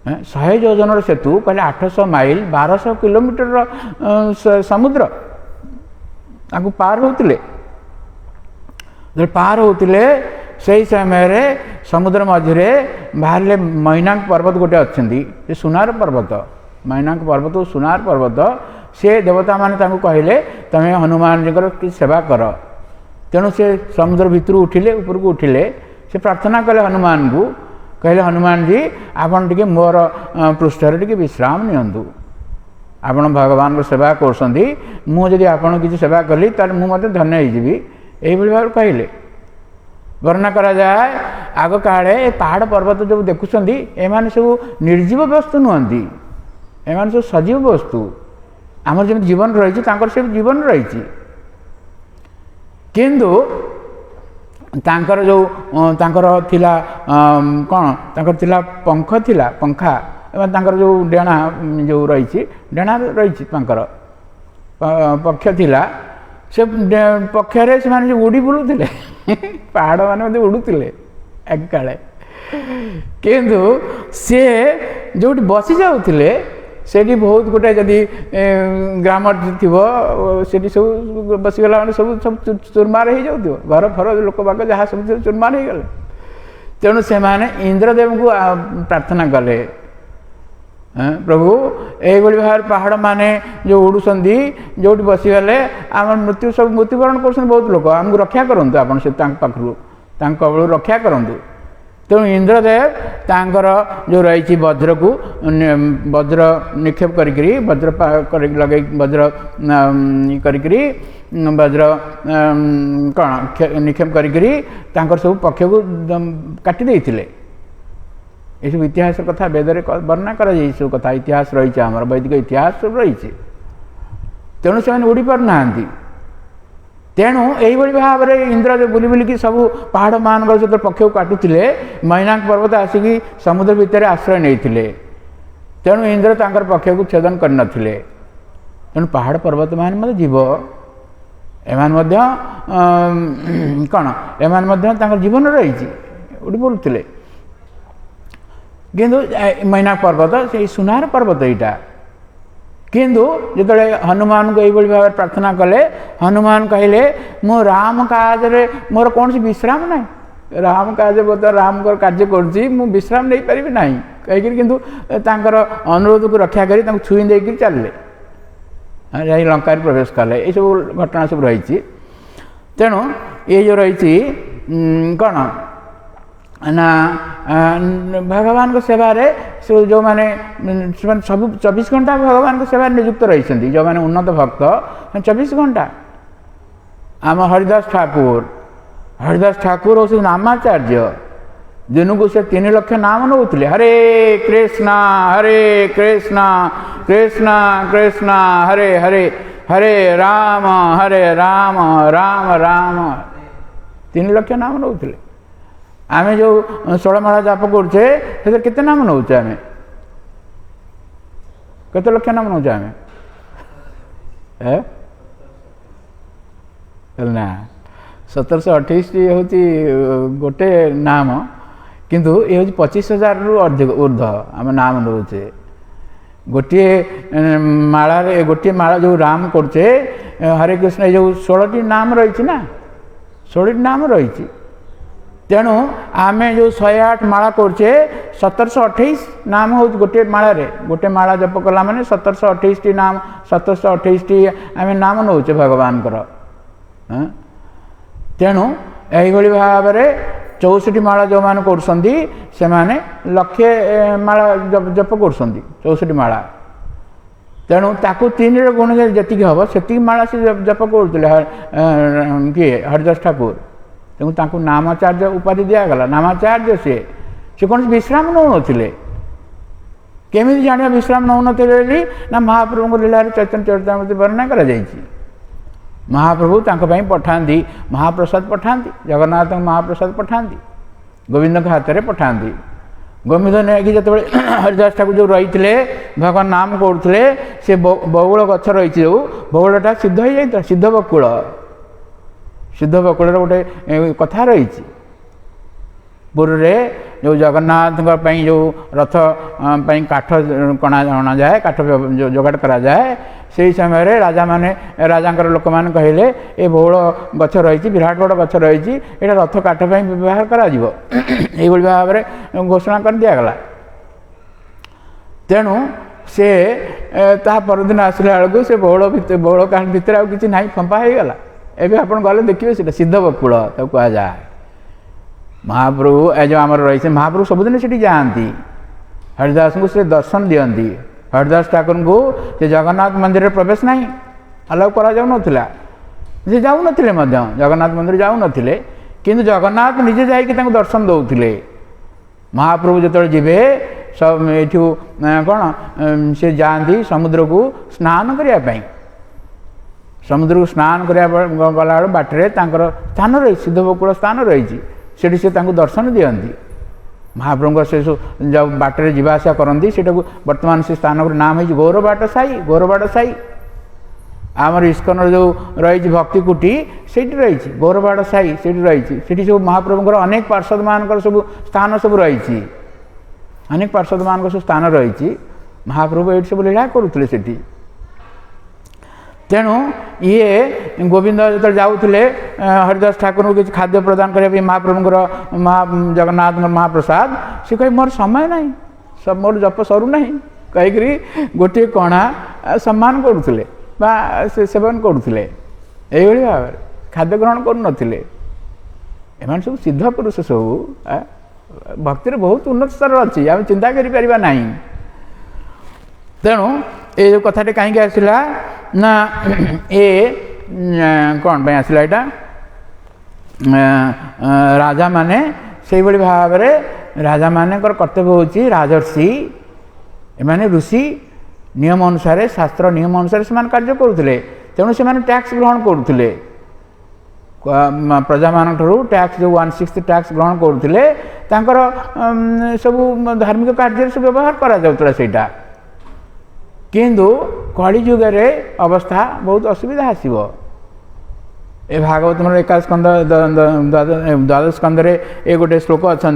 100 योजन सेतु कहले 800 माइल 1200 किलोमीटर समुद्र आपको पार होते पार होते से समय समुद्र मझे बाहर मैनाक पर्वत गोटे अच्छा सुनार पर्वत मैनाक पर्वत सुनार पर्वत से देवता माने कहले तमें हनुमान जी कि सेवा कर तेणु से समुद्र भितर उठिले ऊपर को उठिले से प्रार्थना कले हनुमान को कहले हनुमान जी आपन टिके मोर पृष्ठरे टिके विश्राम नियंतु आपण भगवान को सेवा करसंदी मुझे आपन किसी सेवा कली तार मु मते धन्य हो जीवी यही भाव कहले वर्णना करा जाए आग काले पहाड़ पर्वत जो देखुंट एम सब निर्जीव वस्तु नुहति एम सब सजीव वस्तु आम जमी जीवन रही से जीवन रही किंतु तांकर जो तांकर थिला कौन तांकर थिला पंख थिला पंखा एवं तांकर जो डेणा जो रही डेणा रही तांकर पक्ष थिला से पक्षरे से माने उड़ी बुलुले पहाड़ माने उड़ुले एक काले किंतु से जो बसी जाउथिले सेठी बहुत गोटे जदि ग्राम थी से सब बसीगला मैंने सब सब चुरमार हो जाऊ घर फर लोक बाग जहाँ सब चुरमार हो गले तेणु से इंद्रदेव को प्रार्थना कले प्रभु यही भाव पहाड़ माने जो उड़ुंदी जो बसीगले आम मृत्यु सब मृत्युवरण कर बहुत लोग आमको रक्षा करूँ आप पाखु कबल रक्षा करूँ तेणु इंद्रदेव तांकर जो रही वज्र को वज्र निक्षेप करी वज्र लगे वज्र करी वज्र कौन निक्षेप करी सब पक्ष को काटी देते ये सब इतिहास कथा वेदरे वर्णना कर सब कथा इतिहास रही आम वैदिक इतिहास सब रही तेणु से उड़ी पारना तेणु यही भाव में इंद्र बुली बुलिकी सब पहाड़ मान जो पक्ष को काटुले मैनाक पर्वत आसिक समुद्र भितर आश्रय नहीं तेणु इंद्र तांकर पक्ष को छेदन करन तेणु पहाड़ पर्वत मान जीव एमान कौन एमान जीवन रही उड़ी बोलते किंतु मैनाक पर्वत से सुनार पर्वत यहाँ किंतु जो हनुमान को यही भाव प्रार्थना कले हनुमान कहले मो राम काज मोर कौन सी विश्राम ना राम काज राम कार्य करुँची विश्राम नहीं पारि ना कहीकि किंतु तांकर अनुरोध को रक्षा करी छुई देकर चलले लंका प्रवेश कले ये सब घटना सब रही तेणु ये जो रही कौन ना भगवान को सेवा रे जो माने सब 24 घंटा भगवान को सेवा नियुक्त रही जो माने उन्नत भक्त 24 घंटा आम हरिदास ठाकुर और नामाचार्य दिन को से 3 लाख नाम नौले हरे कृष्णा कृष्णा कृष्णा हरे हरे हरे राम राम राम 3 लाख नाम नौले आमे जो 16 माला जाप करछे से केते नाम नौचे आमे केते लक्ष नाम नौचे आमे ना 1728 होती गोटे नाम किंतु ये हूँ 25,000 रु अधिक ऊर्ध आम नाम नौचे गोटे माला गोटे माला जो राम करछे हरे कृष्ण जो 16टी नाम रही ना 16टी नाम रही तेणु आम जो 108 माला करछे 1728 नाम हो गोटे माला जप कला माने 1728 टी नाम 1728 टी आम नाम नौचे भगवान तेणु यही भाव में 64 माला जो मान करसंदी से माने लक्षे माला जप करसंदी 64 माला तेणु ताकू 3 गुण जी हम से माला से जप करुले किए हरिदास ठाकुर तेणु ताकू नामाचार्य उपाधि दिगला नामाचार्य सी कौन विश्राम नौ नी केमी जाना विश्राम नौ ना महाप्रभु लीला चैतन्य चरितामृत वर्णना कर महाप्रभु पठाती महाप्रसाद पठाती जगन्नाथ महाप्रसाद पठाती गोविंद के हाथ में पठाती गोविंद नहीं जो हरिदास ठाकुर जो रही भगवान नाम करुले से बौल गछ रही जो बौलटा सिद्ध हो जाता सिद्ध बकुल सिद्ध बकुल गोटे कथा रही पूर्वे जो जगन्नाथ जो रथ काठ कणा अणा जाए काठ जोगाड़ करा जाए से समय राजा माने राजा लोक मैंने कहले ये बहुल गछ रही विराट बड़ गछ रही ये रथ काठ व्यवहार करा भाव में घोषणा कर दिगला तेणु से ता परदिन आसला बेलू से बहुल काठ भितर आ कि ना फंपा हो गला एवं आप गले देखिए सीटा सिद्ध बकुल कह जाए महाप्रभु ए जो आम रही महाप्रभु सबुदिन से जाती हरिदास को से दर्शन दियंती हरिदास ठाकुर को से जगन्नाथ मंदिर प्रवेश नहीं अलाउ करा से जाऊन जगन्नाथ मंदिर जाऊन किंतु जगन्नाथ निजे जाकि दर्शन दौले महाप्रभु जो जीवे सब ये कौन से जाती समुद्र को स्नान करने समुद्र को स्नान करने गला बाटर स्थान रही सिद्ध बकुल स्थान रही सेठी से दर्शन दियंती महाप्रभु से जब बाटर जावासा करती से बर्तमान से स्थान नाम है गौरबाट साई आमर इस्कन जो रही भक्ति कुटी से रही गौरबाट साई से रही सब महाप्रभुर अनेक पार्षद मान सब स्थान सब रही अनेक पार्षद मान सब स्थान रही महाप्रभु ये सब लीला करुले से तेणु ये गोविंद जो जाऊे हरिदास ठाकुर को किसी खाद्य प्रदान करने महाप्रभुर जगन्नाथ महाप्रसाद से कह मोर समय ना सब मोर जप सरू ना कहीकि गोटे कणा सम्मान करुले सेवन करुले यही भाव में खाद्य ग्रहण करुले एम सब सिद्ध पुरुष सब भक्तिर बहुत उन्नत स्तर अच्छी आम चिंता करें तेणु ये कथाटे कहीं आसला ना ये कौन पे आसला यहाँ राजा माने से भाव में राजा मान कर्तव्य होची राजर्षि एमाने ऋषि नियम अनुसार शास्त्र नियम अनुसार से कार्य करुले तेणु से टैक्स ग्रहण करुले प्रजा मान टैक्स जो 1/6 टैक्स ग्रहण करुले सब धार्मिक कार्य से व्यवहार करा सेटा किंतु कलि जुगे अवस्था बहुत असुविधा आसो ए भागवत एकादश स्कंद द्वादश स्कंद ये गोटे श्लोक अच्छा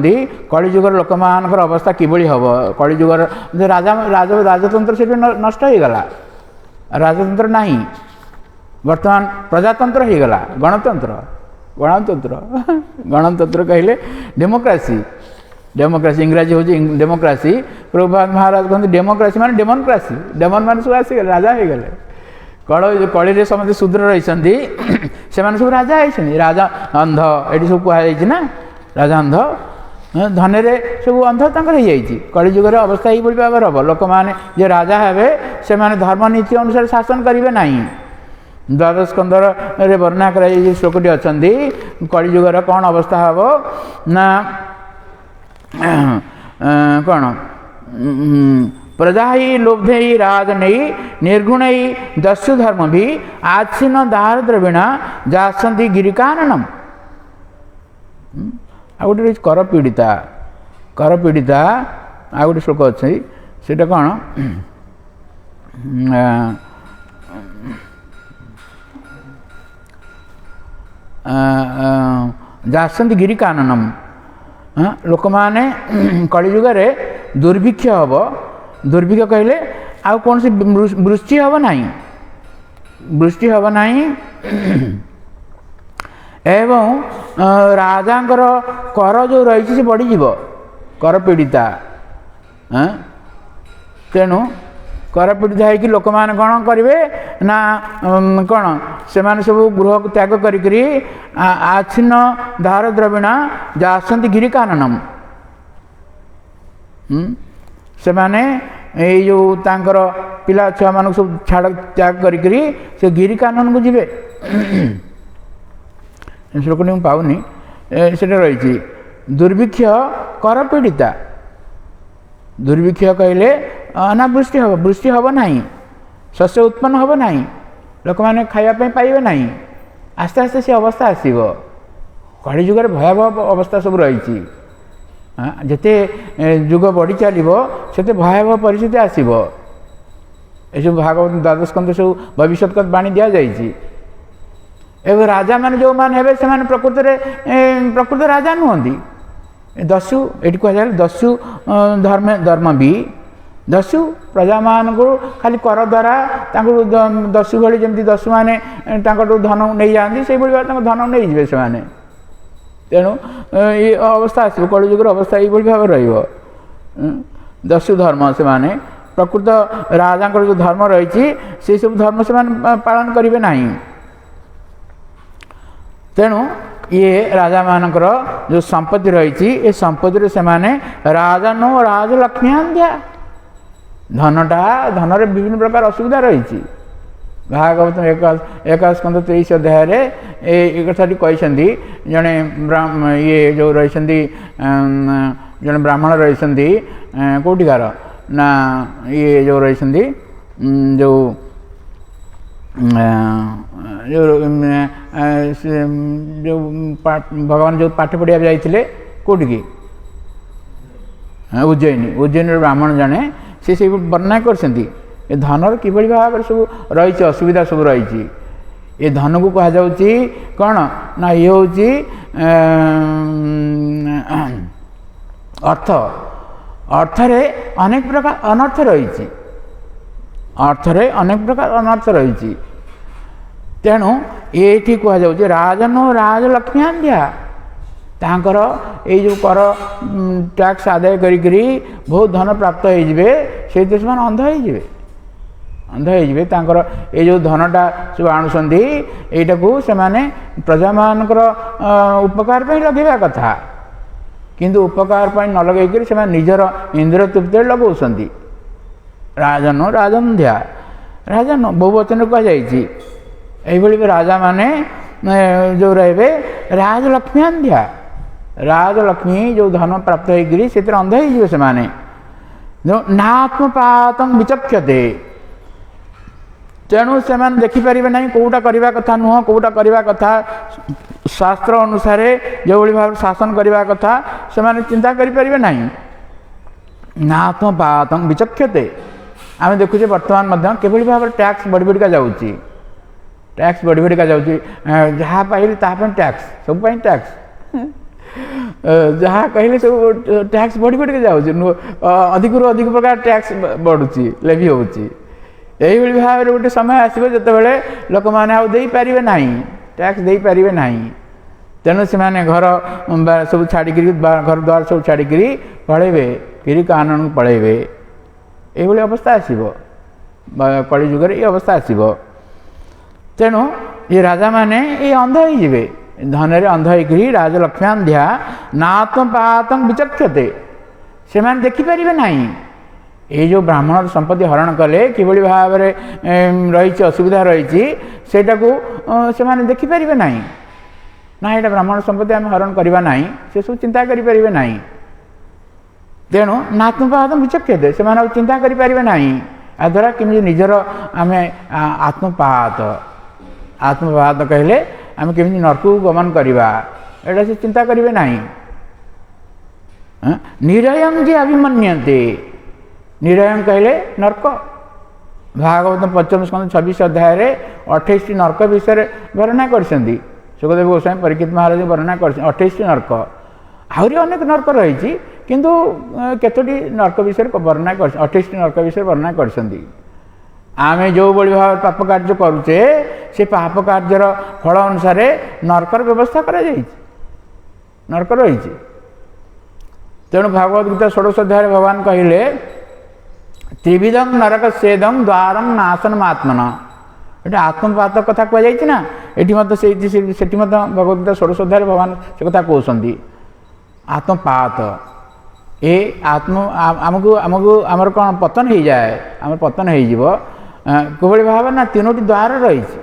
कलिजुगर लोक मान अवस्था किभली हम कलिजुगर राजा राजतंत्र से नष्ट हो गला राजतंत्र नहीं वर्तमान प्रजातंत्र हो गला गणतंत्र गणतंत्र गणतंत्र कहले डेमोक्रेसी डेमोक्रेसी इंग्राजी हूँ डेमोक्रेसी प्रभुपाद महाराज कहते डेमोक्रेसी माने डेमोक्रेसी डेमन मान सब आसीगले राजा हो गले कली समस्त शूद्र रही से सब राजा होती राजा अंध ये सब कहुई ना राजा अंध धन सब अंध कलिजुगर अवस्था यही भाव हम लोक मैंने जे राजा हे से धर्मनीति अनुसार शासन करेंगे ना द्वादश स्कंदर वर्णना कर श्लोकटी अच्छा कलिजुगर कौन अवस्था हम ना कौन प्रजा ही लोभे ही राजन निर्गुण दस्यु धर्म भी आच्छिन्न दार द्रविणा जासंती गिरिकाननम आ गोटे कर पीड़िता आ गोटे श्लोक अच्छे से कौन जासंती गिरिकाननम लोक मैंने कलिजुगर दुर्भिक्ष हम दुर्भिक्ष कहले आ कौन सी वृष्टि हम ना वृष्टि हम ना एवं राजांकर कर जो रही से बढ़ी कर पीड़िता तेणु कर पीड़िता है कि लोक मैंने कौन करेंगे ना कौन से सब गृह को त्याग करी आच्छिन्न धार द्रविणा जासंती गिरिकाननम से माने जो तांकर पिला छुआ मान सब छाड़ त्याग करी से गिरिकानन को जीवे श्लोक नहीं पाऊनी से रही दुर्भिक्ष कर पीड़िता दुर्भिक्ष कहले अनावृष्टि हम वृष्टि हम ना शस्य उत्पन्न हम ना लोक मैंने खावाई पाइबे ना आस्ते आस्ते से अवस्था आसो कलिजुगर भयावह अवस्था सब रही जिते जुग बढ़ी चलो से भयावह परिस्थिति आसो ये भागवत द्वादश स्कंद सब भविष्यत बाणी दि जाए ଏବେ ରାଜା ମାନେ ଯେଉଁମାନେ ହେବେ ସେମାନେ ପ୍ରକୃତ ରାଜା ନୁହନ୍ତି। ଦସ୍ୟୁ ଏଠି କୁହାଯାଏ ଦସ୍ୟୁ ଧର୍ମ ବି ଦସ୍ୟୁ ପ୍ରଜାମାନଙ୍କୁ ଖାଲି କର ଦ୍ୱାରା ତାଙ୍କୁ ଦସ୍ୟୁ ଭଳି ଯେମିତି ଦସ୍ୟୁମାନେ ତାଙ୍କଠୁ ଧନ ନେଇଯାଆନ୍ତି ସେଇଭଳି ଭାବରେ ତାଙ୍କ ଧନ ନେଇଯିବେ ସେମାନେ। ତେଣୁ ଏ ଅବସ୍ଥା ଆସିବ, କଳିଯୁଗର ଅବସ୍ଥା ଏଇଭଳି ଭାବରେ ରହିବ। ଦସ୍ୟୁ ଧର୍ମ ସେମାନେ ପ୍ରକୃତ ରାଜାଙ୍କର ଯେଉଁ ଧର୍ମ ରହିଛି ସେସବୁ ଧର୍ମ ସେମାନେ ପାଳନ କରିବେ ନାହିଁ। ତେଣୁ ଇଏ ରାଜାମାନଙ୍କର ଯେଉଁ ସମ୍ପତ୍ତି ରହିଛି ଏ ସମ୍ପତ୍ତିରେ ସେମାନେ ରାଜନ ରାଜଲକ୍ଷ୍ମୀ ଆନ୍ଧ୍ୟା ଧନରେ ବିଭିନ୍ନ ପ୍ରକାର ଅସୁବିଧା ରହିଛି। ଭାଗବତ 21 ସ୍କନ୍ଧ 23 ଅଧ୍ୟାୟରେ ଏ କଥାଟି କହିଛନ୍ତି। ଜଣେ ଇଏ ଯେଉଁ ରହିଛନ୍ତି ଜଣେ ବ୍ରାହ୍ମଣ ରହିଛନ୍ତି କେଉଁଠିକାର ନା ଇଏ ଯେଉଁ ରହିଛନ୍ତି ଯେଉଁ ଭଗବାନ ଯେଉଁ ପାଠ ପଢ଼ିବାକୁ ଯାଇଥିଲେ କେଉଁଠିକି ଉଜ୍ଜୟିନୀର ବ୍ରାହ୍ମଣ ଜଣେ ସେ ସବୁ ବର୍ଣ୍ଣନା କରିଛନ୍ତି ଏ ଧନର କିଭଳି ଭାବରେ ସବୁ ରହିଛି, ଅସୁବିଧା ସବୁ ରହିଛି। ଏ ଧନକୁ କୁହାଯାଉଛି କ'ଣ ନା ଇଏ ହେଉଛି ଅର୍ଥରେ ଅନେକ ପ୍ରକାର ଅନର୍ଥ ରହିଛି, ତେଣୁ ଏଇଠି କୁହାଯାଉଛି ରାଜନ ରାଜଲକ୍ଷ୍ମୀ ଆନ୍ଧ୍ୟା ତାଙ୍କର ଏଇ ଯେଉଁ କର ଟ୍ୟାକ୍ସ ଆଦାୟ କରିକିରି ବହୁତ ଧନ ପ୍ରାପ୍ତ ହେଇଯିବେ, ସେଇଥିରେ ସେମାନେ ଅନ୍ଧ ହେଇଯିବେ। ତାଙ୍କର ଏଇ ଯେଉଁ ଧନଟା ସବୁ ଆଣୁଛନ୍ତି ଏଇଟାକୁ ସେମାନେ ପ୍ରଜାମାନଙ୍କର ଉପକାର ପାଇଁ ଲଗେଇବା କଥା, କିନ୍ତୁ ଉପକାର ପାଇଁ ନ ଲଗେଇକରି ସେମାନେ ନିଜର ଇନ୍ଦ୍ରିୟ ତୃପ୍ତିରେ ଲଗାଉଛନ୍ତି। ରାଜନ ବହୁବଚନରେ କୁହାଯାଇଛି। ଏଇଭଳି ରାଜାମାନେ ଯେଉଁ ରହିବେ ରାଜଲକ୍ଷ୍ମୀ ଆନ୍ଧ୍ୟା ରାଜଲକ୍ଷ୍ମୀ ଯେଉଁ ଧନ ପ୍ରାପ୍ତ ହେଇକରି ସେଥିରେ ଅନ୍ଧ ହେଇଯିବେ ସେମାନେ। ନାତ୍ମପାତଂ ବିଚକ୍ଷତେ ତେଣୁ ସେମାନେ ଦେଖିପାରିବେ ନାହିଁ କେଉଁଟା କରିବା କଥା ନୁହଁ, କେଉଁଟା କରିବା କଥା ଶାସ୍ତ୍ର ଅନୁସାରେ ଯେଉଁଭଳି ଭାବରେ ଶାସନ କରିବା କଥା ସେମାନେ ଚିନ୍ତା କରିପାରିବେ ନାହିଁ। ନାତ୍ମପାତଂ ବିଚକ୍ଷତେ ଆମେ ଦେଖୁଛେ ବର୍ତ୍ତମାନ ମଧ୍ୟ କିଭଳି ଭାବରେ ଟ୍ୟାକ୍ସ ବଢ଼ିକା ଯାଉଛି, ଯାହା ପାଇଲେ ତାହା ପାଇଁ ଟ୍ୟାକ୍ସ, ସବୁ ପାଇଁ ଟ୍ୟାକ୍ସ, ଯାହା କହିଲେ ସବୁ ଟ୍ୟାକ୍ସ ବଢ଼ିକା ଯାଉଛି, ଅଧିକରୁ ଅଧିକ ପ୍ରକାର ଟ୍ୟାକ୍ସ ବଢ଼ୁଛି, ଲେଭି ହେଉଛି। ଏହିଭଳି ଭାବରେ ଗୋଟେ ସମୟ ଆସିବ ଯେତେବେଳେ ଲୋକମାନେ ଆଉ ଦେଇପାରିବେ ନାହିଁ, ଟ୍ୟାକ୍ସ ଦେଇପାରିବେ ନାହିଁ। ତେଣୁ ସେମାନେ ଘର ସବୁ ଛାଡ଼ିକିରି ଘର ଦ୍ୱାର ସବୁ ଛାଡ଼ିକିରି ପଳାଇବେ, କିରି କାନନକୁ ପଳାଇବେ। ଏଇଭଳି ଅବସ୍ଥା ଆସିବ, କଳିଯୁଗରେ ଏ ଅବସ୍ଥା ଆସିବ। ତେଣୁ ଏ ରାଜାମାନେ ଏ ଅନ୍ଧ ହେଇଯିବେ, ଧନରେ ଅନ୍ଧ ହେଇକରି ରାଜଲକ୍ଷ୍ମୀ ଆନ୍ଧ୍ୟା ନାତ୍ମପାତଂ ବିଚକ୍ଷତେ ସେମାନେ ଦେଖିପାରିବେ ନାହିଁ। ଏଇ ଯେଉଁ ବ୍ରାହ୍ମଣର ସମ୍ପତ୍ତି ହରଣ କଲେ କିଭଳି ଭାବରେ ରହିଛି, ଅସୁବିଧା ରହିଛି, ସେଇଟାକୁ ସେମାନେ ଦେଖିପାରିବେ ନାହିଁ। ନା ଏଇଟା ବ୍ରାହ୍ମଣ ସମ୍ପତ୍ତି ଆମେ ହରଣ କରିବା ନାହିଁ, ସେସବୁ ଚିନ୍ତା କରିପାରିବେ ନାହିଁ। ତେଣୁ ନାତ୍ମପାତଂ ବିଚକ୍ଷତେ ସେମାନେ ଆଉ ଚିନ୍ତା କରିପାରିବେ ନାହିଁ। ଏହାଦ୍ୱାରା କେମିତି ନିଜର ଆମେ ଆତ୍ମପାତ କହିଲେ ଆମେ କେମିତି ନର୍କକୁ ଗମନ କରିବା ଏଇଟା ସେ ଚିନ୍ତା କରିବେ ନାହିଁ। ନିରୟଂ ଯେ ଅଭିମନ୍ୟନ୍ତେ ନିରୟଂ କହିଲେ ନର୍କ। ଭାଗବତ 5 ସ୍କନ୍ଧ 26 ଅଧ୍ୟାୟରେ 28ଟି ନର୍କ ବିଷୟରେ ବର୍ଣ୍ଣନା କରିଛନ୍ତି। ସୁଖଦେବ ଗୋସ୍ୱାମୀ ପରୀକ୍ଷିତ ମହାରାଜ ବର୍ଣ୍ଣନା କରିଛନ୍ତି 28ଟି ନର୍କ। ଆହୁରି ଅନେକ ନର୍କ ରହିଛି, କିନ୍ତୁ କେତୋଟି ନର୍କ ବିଷୟରେ ବର୍ଣ୍ଣନା କରିଛନ୍ତି, 28ଟି ନର୍କ ବିଷୟରେ ବର୍ଣ୍ଣନା କରିଛନ୍ତି। ଆମେ ଯେଉଁଭଳି ଭାବରେ ପାପ କାର୍ଯ୍ୟ କରୁଛେ ସେ ପାପ କାର୍ଯ୍ୟର ଫଳ ଅନୁସାରେ ନର୍କର ବ୍ୟବସ୍ଥା କରାଯାଇଛି, ନର୍କ ରହିଛି। ତେଣୁ ଭାଗବତ ଗୀତା 16 ଅଧ୍ୟାୟରେ ଭଗବାନ କହିଲେ ତ୍ରିବିଧଂ ନରକ ସେଦଂ ଦ୍ୱାରଂ ନାଶନମ୍ ଆତ୍ମନ। ଏଠି ଆତ୍ମପାତ କଥା କୁହାଯାଇଛି ନା, ଏଠି ମଧ୍ୟ ସେଠି ମଧ୍ୟ ଭଗବତ ଗୀତା 16 ଅଧ୍ୟାୟରେ ଭଗବାନ ସେ କଥା କହୁଛନ୍ତି। ଆତ୍ମପାତ ଆମର କ'ଣ ପତନ ହେଇଯାଏ, ଆମର ପତନ ହେଇଯିବ। କିଭଳି ଭାବରେ ନା 3ଟି ଦ୍ୱାର ରହିଛି।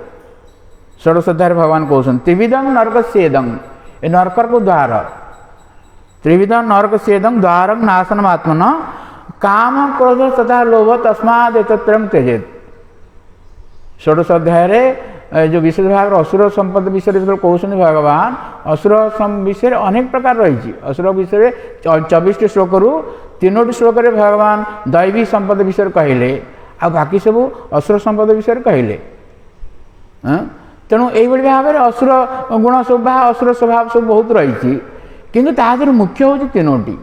16 ଅଧ୍ୟାୟରେ ଭଗବାନ କହୁଛନ୍ତି ତ୍ରିବିଧଂ ନରକ ସେଦଂ, ଏ ନରକକୁ ଦ୍ୱାର। ତ୍ରିବିଧଂ ନରକ ସେଦଂ ଦ୍ୱାରଂ ନାଶନମ୍ ଆତ୍ମନ କାମ କ୍ରୋଧ ତଥା ଲୋଭ ତସ୍ମାଦ୍ ଏତତ୍ରଂ ତ୍ୟଜେତ୍। 16 ଅଧ୍ୟାୟରେ ଯେଉଁ ବିଶେଷ ଭାବରେ ଅସୁର ସମ୍ପଦ ବିଷୟରେ ଯେତେବେଳେ କହୁଛନ୍ତି ଭଗବାନ, ଅସୁର ବିଷୟରେ ଅନେକ ପ୍ରକାର ରହିଛି। ଅସୁର ବିଷୟରେ 24ଟି ଶ୍ଲୋକରୁ 3ଟି ଶ୍ଲୋକରେ ଭଗବାନ ଦୈବୀ ସମ୍ପଦ ବିଷୟରେ କହିଲେ, ଆଉ ବାକି ସବୁ ଅସୁର ସମ୍ପଦ ବିଷୟରେ କହିଲେ। तेणु यही भाव में असुर गुण सब असुर स्वभाव सब बहुत रही किंतु तादर मुख्य हूँ तीनोटी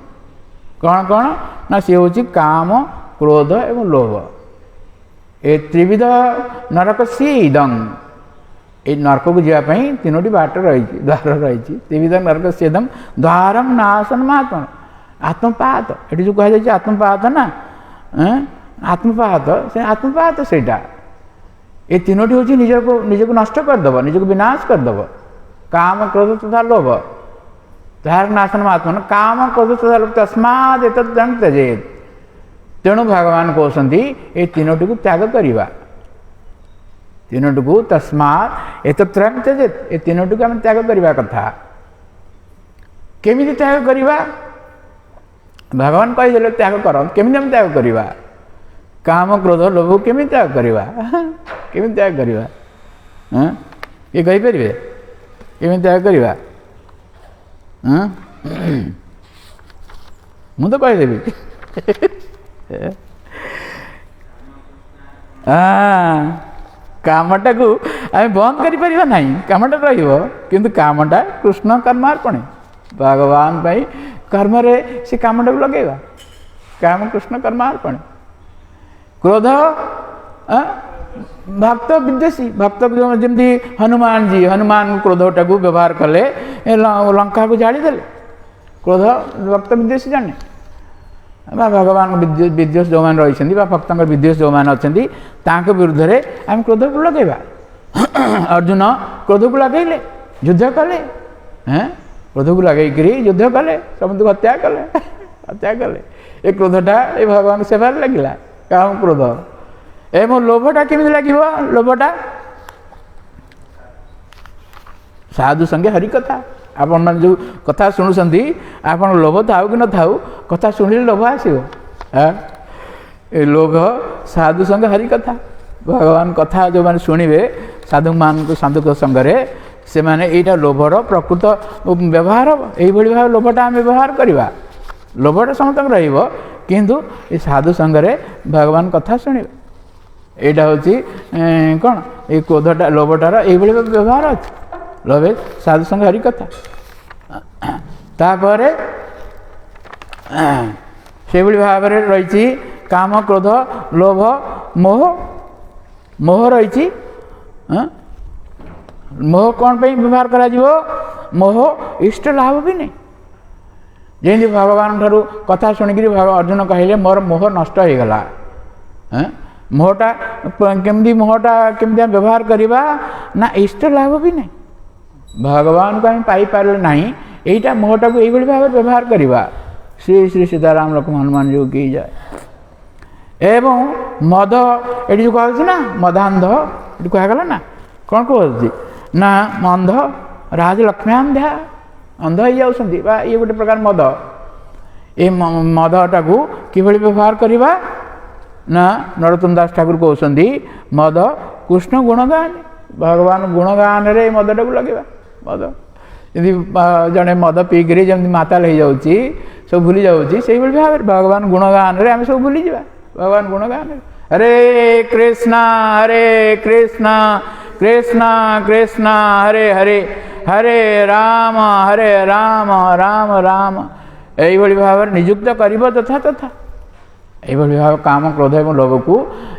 कौन कौन ना सी हूँ काम क्रोध एवं लोभ ए त्रिविध नरक सी इदं ये नरक को जावाई तीनोटी बाट रही द्वार रही त्रिविध नरक से इदं द्वारम नाशन महात्मा आत्मपात ये जो कह आत्मपात ना आत्मपात से आत्मपात सेटा ये तीनोटी हूँ निजक नष्ट करदेव निजक विनाश करदेव काम क्रोध तथा लोभ तार नाशन महात्मा काम क्रोध तथा लोभ तस्माद त्यजेत तेणु भगवान कहते ये तीनोटी को त्याग करवा तीनोटी को तस्मात एतत्रयं त्यजेत ये तीनोटी को आम त्याग करवा कथा केमिति त्याग करवा भगवान कहीदेले त्याग कर केमिति आम त्याग करवा काम क्रोध लोभ केमिति त्याग करवा केमिति त्याग करवा ये कहींपारे केमिति त्याग करवा मु तो कहीदेवी कामटा को आम बंद कर ना कामटा रु कामटा कृष्ण कर्मार्पण भगवान पाई कर्म रे से कामटा को लगेगा काम कृष्ण कर्मार्पण क्रोध भक्त विद्वेषी भक्त जमी हनुमान जी हनुमान क्रोधटा को व्यवहार कले लंका को जाड़ीदे क्रोध भक्त विद्वेषी जाने भगवान विद्वेष जो मैंने रही भक्त विद्वेष जो मैंने अच्छा विरुद्ध में आम क्रोध को लगेगा अर्जुन क्रोध को लगेले युद्ध कले क्रोध को लगे युद्ध कले समस्त हत्या कले हत्या कले ये क्रोधटा ये भगवान सेवा लगिला काम क्रोध एवं लोभटा केमी लगे लोभटा साधु संगे हरि कथा आपण मैंने जो कथा शुणुंट आप लोभ थाऊ कि न थाऊ कथा शुणिले लोभ आसो लोभ साधु संग हरि कथा भगवान कथा जो मैंने शुणे साधु मान साधु संगे से मैंने यहाँ लोभर प्रकृत व्यवहार यही भाव लोभटा आम व्यवहार करवा लोभटा समस्त रु ये साधु संगे भगवान कथा शुणे यहाँ हूँ कौन ये क्रोधटा लोभटार यही व्यवहार अच्छे लोभे साधु संग हरि कथा तापर से भाव में रही काम क्रोध लोभ मोह मोह रही मोह कौन पे व्यवहार करा मोह इष्ट लाभ भी नहीं जमी भगवान ठारू कथा शुणिक अर्जुन कहले मोर मोह नष्ट हो गला मोहटा केमती मोहटा केमती व्यवहार करवा ना इष्ट लाभ भी नहीं भगवान को आम पाइपारे ना यहीटा मोहटा को यही भाव व्यवहार करवा श्री श्री सीताराम लक्ष्मण हनुमान जी की जाए एवं मद ये जो कहती ना मदांध ये कहगला ना कौन कहती ना अंध राजलक्ष्म्यांध्या अंध हो जाती ये गोटे प्रकार मद ये मदटा को किभली व्यवहार करवा ना नरोत्तम दास ठाकुर कहते मद कृष्ण गुणगान भगवान गुणगान रे मदटा को लगे मद यदि जड़े मद पीकरी जमी माताल हो जाऊँगी सब भूली जाऊँगी से भाव भगवान गुणगान रे आम सब भूली जा भगवान गुणगान हरे कृष्णा कृष्ण कृष्ण हरे हरे हरे राम राम राम यही भाव नियुक्त कर तथा तथा यही भाव काम क्रोध एवं लोभ को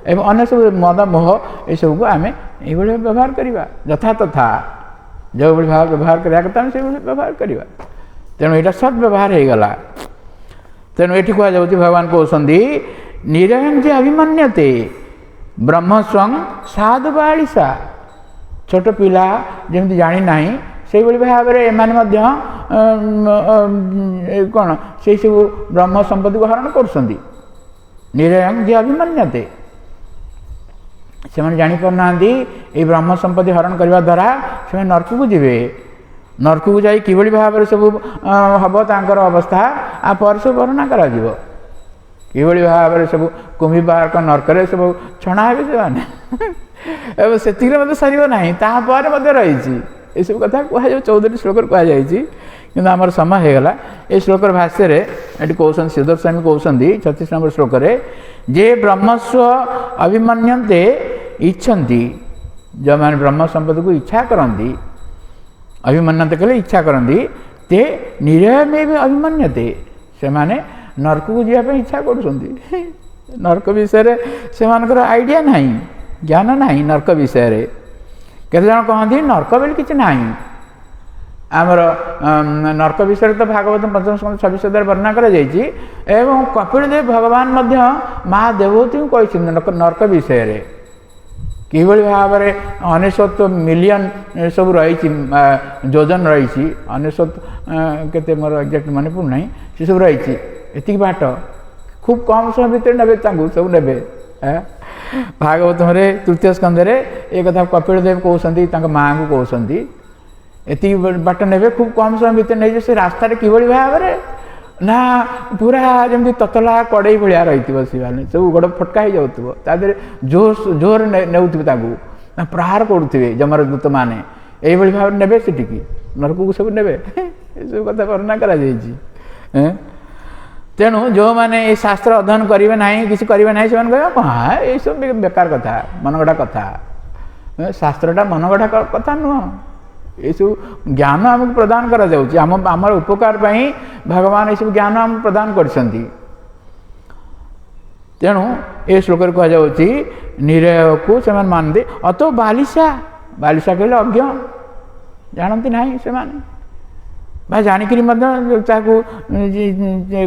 एवं अन्य सब मद मोह ये सब को आम ये व्यवहार करवा यथा तथा जो भाव व्यवहार करा से व्यवहार करवा तेणु यहाँ सद्व्यवहार हो गला तेणु ये कहुच्छी भगवान कहते निरंज अभिमन्यते ब्रह्मस्वं साधु बालिशा छोट पिला जमी जानी ना से भाव में एम कौन से सब ब्रह्म संपत्ति को हरण कर निरंज अभिमन्यते से जापना ये ब्रह्म संपत्ति हरण करने द्वारा से नरक को जी नरक को जाई किभली भाव सब हम तांकर अवस्था आ पर सब वर्णना करा किभली भाव में सब कुंभी बाहर नरक सब छणा हे से मत सर ना तापर रही ये सब कथा कह 14 श्लोक कहुई कि आमर समय होगला ये श्लोकर भाष्य ये कहते श्रीधर स्वामी कहते 36 नंबर श्लोक जे ब्रह्मस्व अभिमन्यन्ते इच्छन्ति जो मैंने ब्रह्म संपद को इच्छा करती अभिमन्यते कहले इच्छा करती ते निरय में भी अभिमन्यते से माने नरक को जावाई इच्छा कर नरक विषय से आइडिया ना ज्ञान ना नरक विषय केते जन कहती नरक बोली कि ना आमर नरक विषय तो भागवत पंचम स्कंद 26 अध्याय वर्णना कर कपिलदेव भगवान महादेवती कही नरक विषय कि भाव में 99 मिलियन सब रही योजन रही 99 केते मोर एक्जाक्ट मन पड़ना सी सब रही एति बाट खूब कम समय भितर ने सब ने भागवत तृतीय स्कंद एक कथा कपिलदेव कहते माँ को कहते एति बाट ने खूब कम समय भितर नहीं से रास्ता कि भाव में ना पूरा जमी ततला कड़ई भाया रही सी मैंने सब गोड़ फटका हो जाऊ तादे जोर ने प्रहार करुवे जमर दूत मैंने यही भाव ने सेठिकी नरक को सब ने सब कथा वर्णना कर तेणु जो मैंने ये शास्त्र अध्ययन करेंगे ना किसी करेंगे ना से हाँ ये सब बेकार कथा मनगढ़ा कथा शास्त्रटा मनगढ़ा कथा नुह ये सब ज्ञान आमको प्रदान करा जाउछि आमर उपकार पाई भगवान ये सब ज्ञान आम प्रदान करछंती तेणु ये श्लोक कह जाउछि निरय को से मानते अतो बालिशा बालिशा कहले अज्ञ जानती ना से भाई जानिक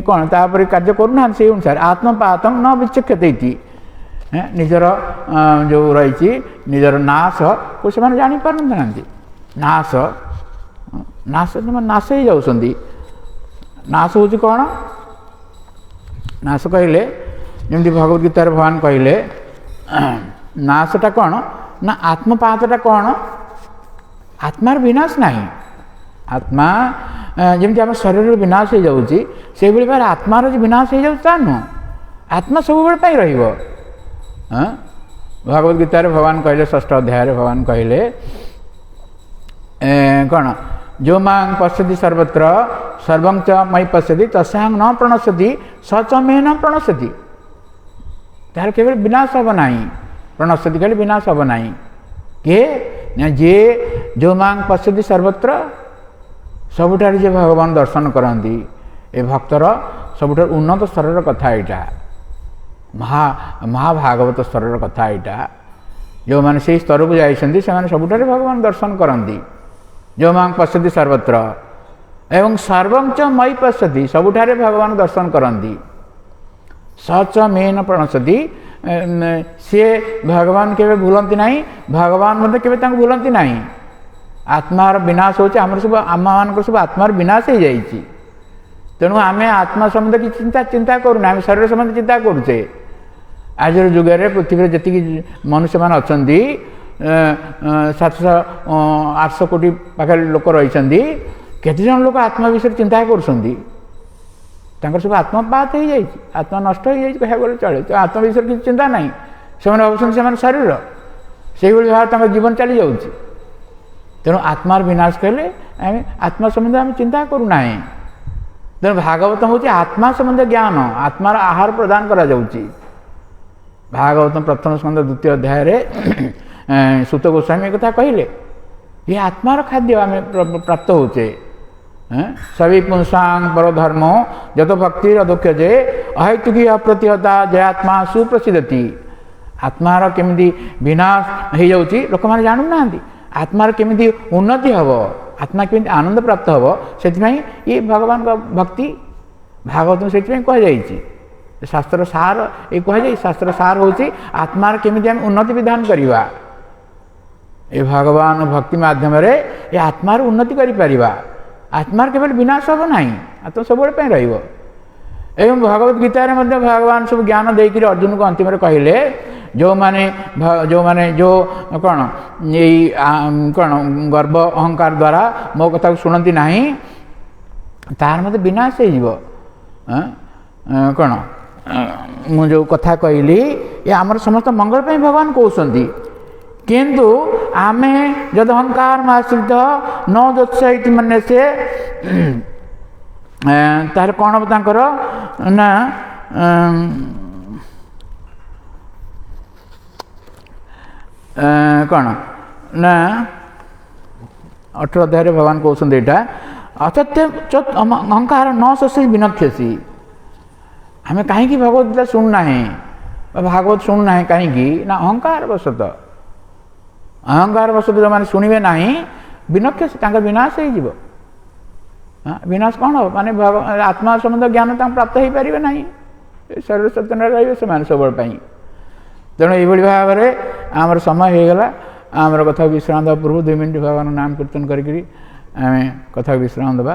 कौन तापर कार्य करूना से अनुसार आत्मपातम न विचक्षते निजर जो रही निजर नाश को से जापार ना नाश नाश नाश हो जाती नाश हूँ कौन नाश कहले जमी भगवद गीतार भगवान कहले नाशटा कौन ना आत्मपातटा कौन आत्मार विनाश नहीं आत्मा जमी आम शरीर विनाश हो जाऊँगी से भाव आत्मार विनाश हो जाता नुह आत्मा सब बेले भगवद गीतार भगवान कहले 6ठ अध्याय भगवान कहले कौन जो मांग पश्यति सर्वत्र सर्वं च मयि पश्यति तस्यां न प्रणश्यति स च मे न प्रणश्यति तार केवल विनाश हम ना प्रणश्यति कहले विनाश हम ना के जे जो मांग पश्यति सर्वत्र सबुठार जे भगवान दर्शन करती ए भक्तर सबुठार उन्नत स्तर कथा यहाँ महाभागवत स्तर कथा यहाँ जो मैंने से स्तर को जाइछन्ति से सबुठार भगवान दर्शन करती जो मांग पश्यति सर्वत्र एवं सर्वं च मयि पश्यति सबुठारे भगवान दर्शन करती स च मे न प्रणश्यति सी भगवान केवे भूलती ना भगवान मध्य केवे भूलती ना आत्मार विनाश हो सब आम मान सब आत्मार विनाश हो जाइए तेणु आम आत्मा संबंध की चिंता करूना आम शरीर संबंध चिंता करुचे आज जुगे पृथ्वी जी मनुष्य मान अच्छा 700-800 कोटी पाखे लोक रही केते जन लोक आत्मा विषय चिंता कर सब आत्मपात हो जाए आत्मा नष्ट हो जाए कह चले तो आत्मा विषय किसी चिंता ना से भावुं शरीर से भाव जीवन चली जाऊँ तेणु आत्मार विनाश कहले आत्मा संबंध आम चिंता करूना तेणु भागवत हूँ आत्मा संबंध ज्ञान आत्मार आहार प्रदान करा जाउछि भागवत प्रथम स्कंद 2य अध्याय सुत गोस्वामी एक कथा कहले ये आत्मार खाद्य आम प्राप्त होचे सभी पुंसांग परधर्म जत भक्ति अदुख्यजे अहैतुकी अप्रतिहता जय आत्मा सुप्रसिद्धति आत्मार केमिति विनाश हो जाउछि लोक माने जानू नांती आत्मार केमिति उन्नति हम आत्मा केमिति आनंद प्राप्त हम से ये भगवान का भक्ति भागवत से कहुई शास्त्र सार ये कहुई शास्त्र सार हूँ आत्मार केमिति आम उन्नति विधान करवा ये भगवान भक्ति माध्यम ये आत्मार उन्नति करिपरिबा आत्मार केवल विनाश हम ना आत्मा सब रहिबो एवं भगवद गीतार भगवान सब ज्ञान देकर अर्जुन को अंतिम कहले जो माने जो कौन यही कौन गर्व अहंकार द्वारा मो कथा शुणती ना तार मत विनाश हो कौन मु जो कथा कहली ये आमर समस्त मंगल पे भगवान कहते किंतु आमे जद अहंकार आश्रित न जोत्साहित मन से तार कौन हम तांकर ना कौन ना 18 अध्याय भगवान कहते यहाँ असत्य अहंकार न शशि विनक्ष्यसी आम कहीं भगवत गीता शुणुना भागवत शुणुना कहीं ना अहंकार वशत जो मैंने शुणे ना विनक्ष्यसी विनाश हो विनाश कौन हो माने आत्मा संबंध ज्ञान प्राप्त हो पारे ना शरीर चेतन रे से सब तेणु ये भाव में आमर समय होगला आमर कथा विश्राम देवा पूर्व 2 मिनट भगवान नाम कीर्तन करी आम कथा विश्राम देवा।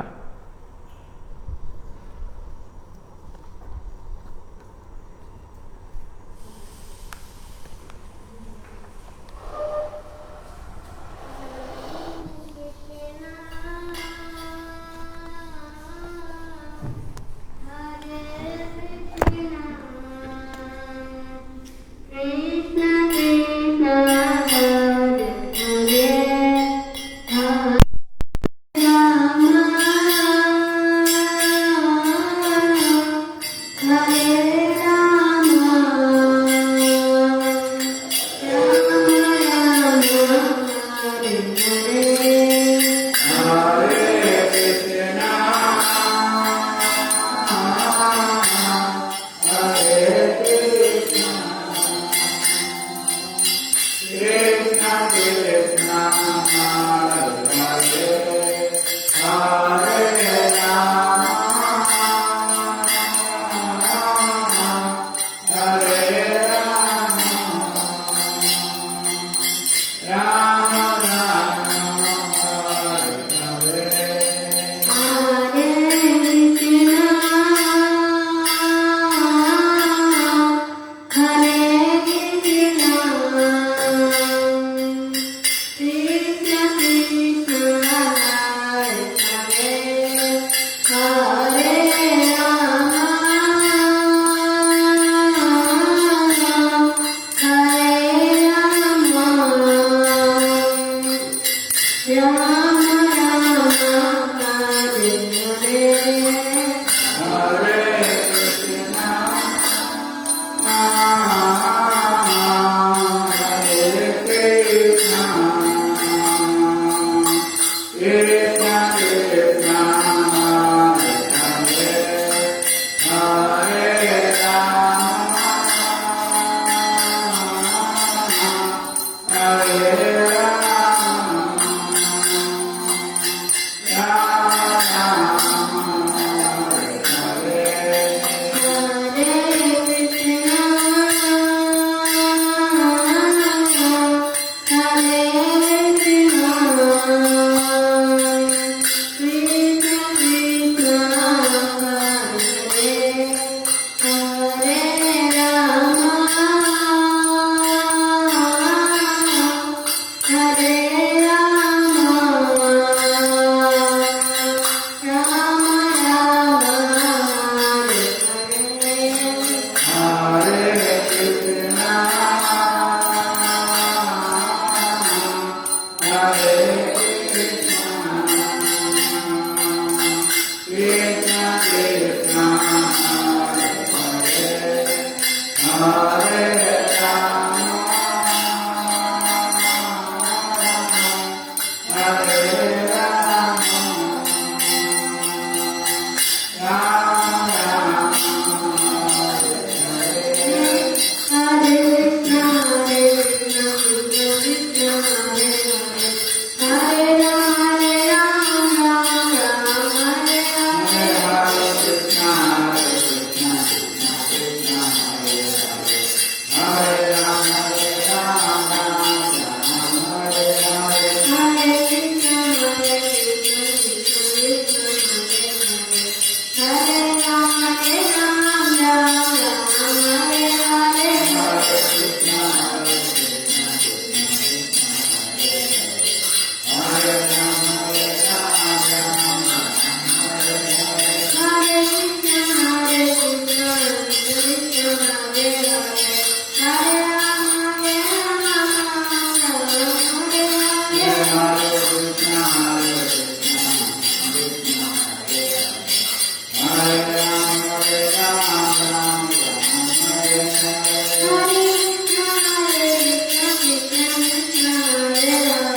Hare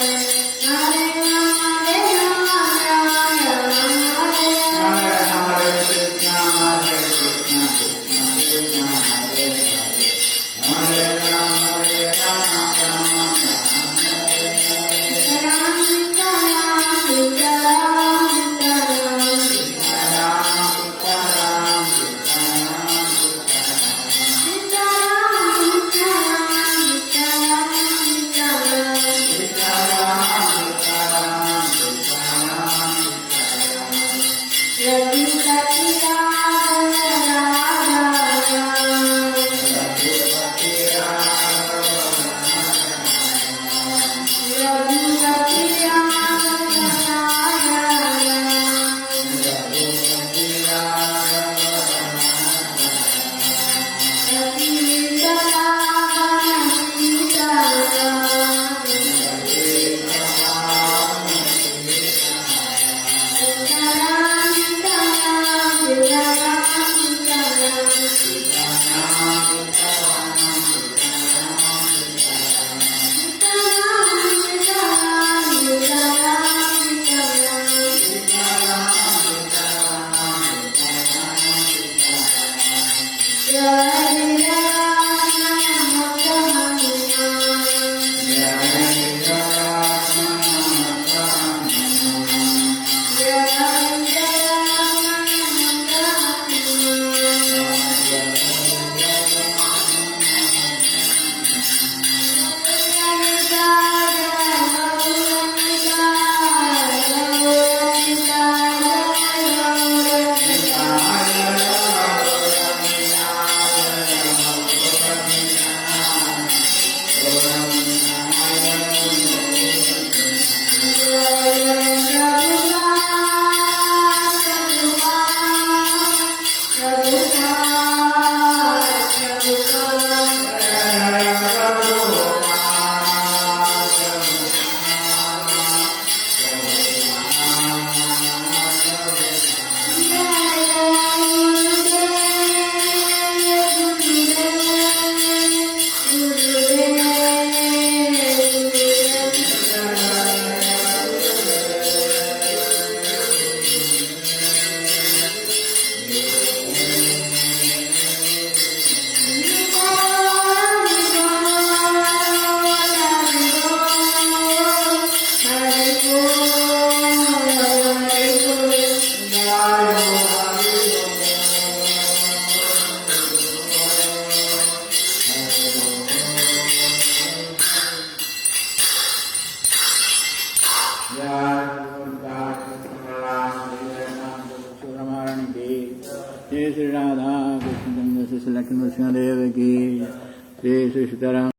श्री राधा कृष्ण चंद्र श्री लक्ष्मण देव की श्री सीताराम।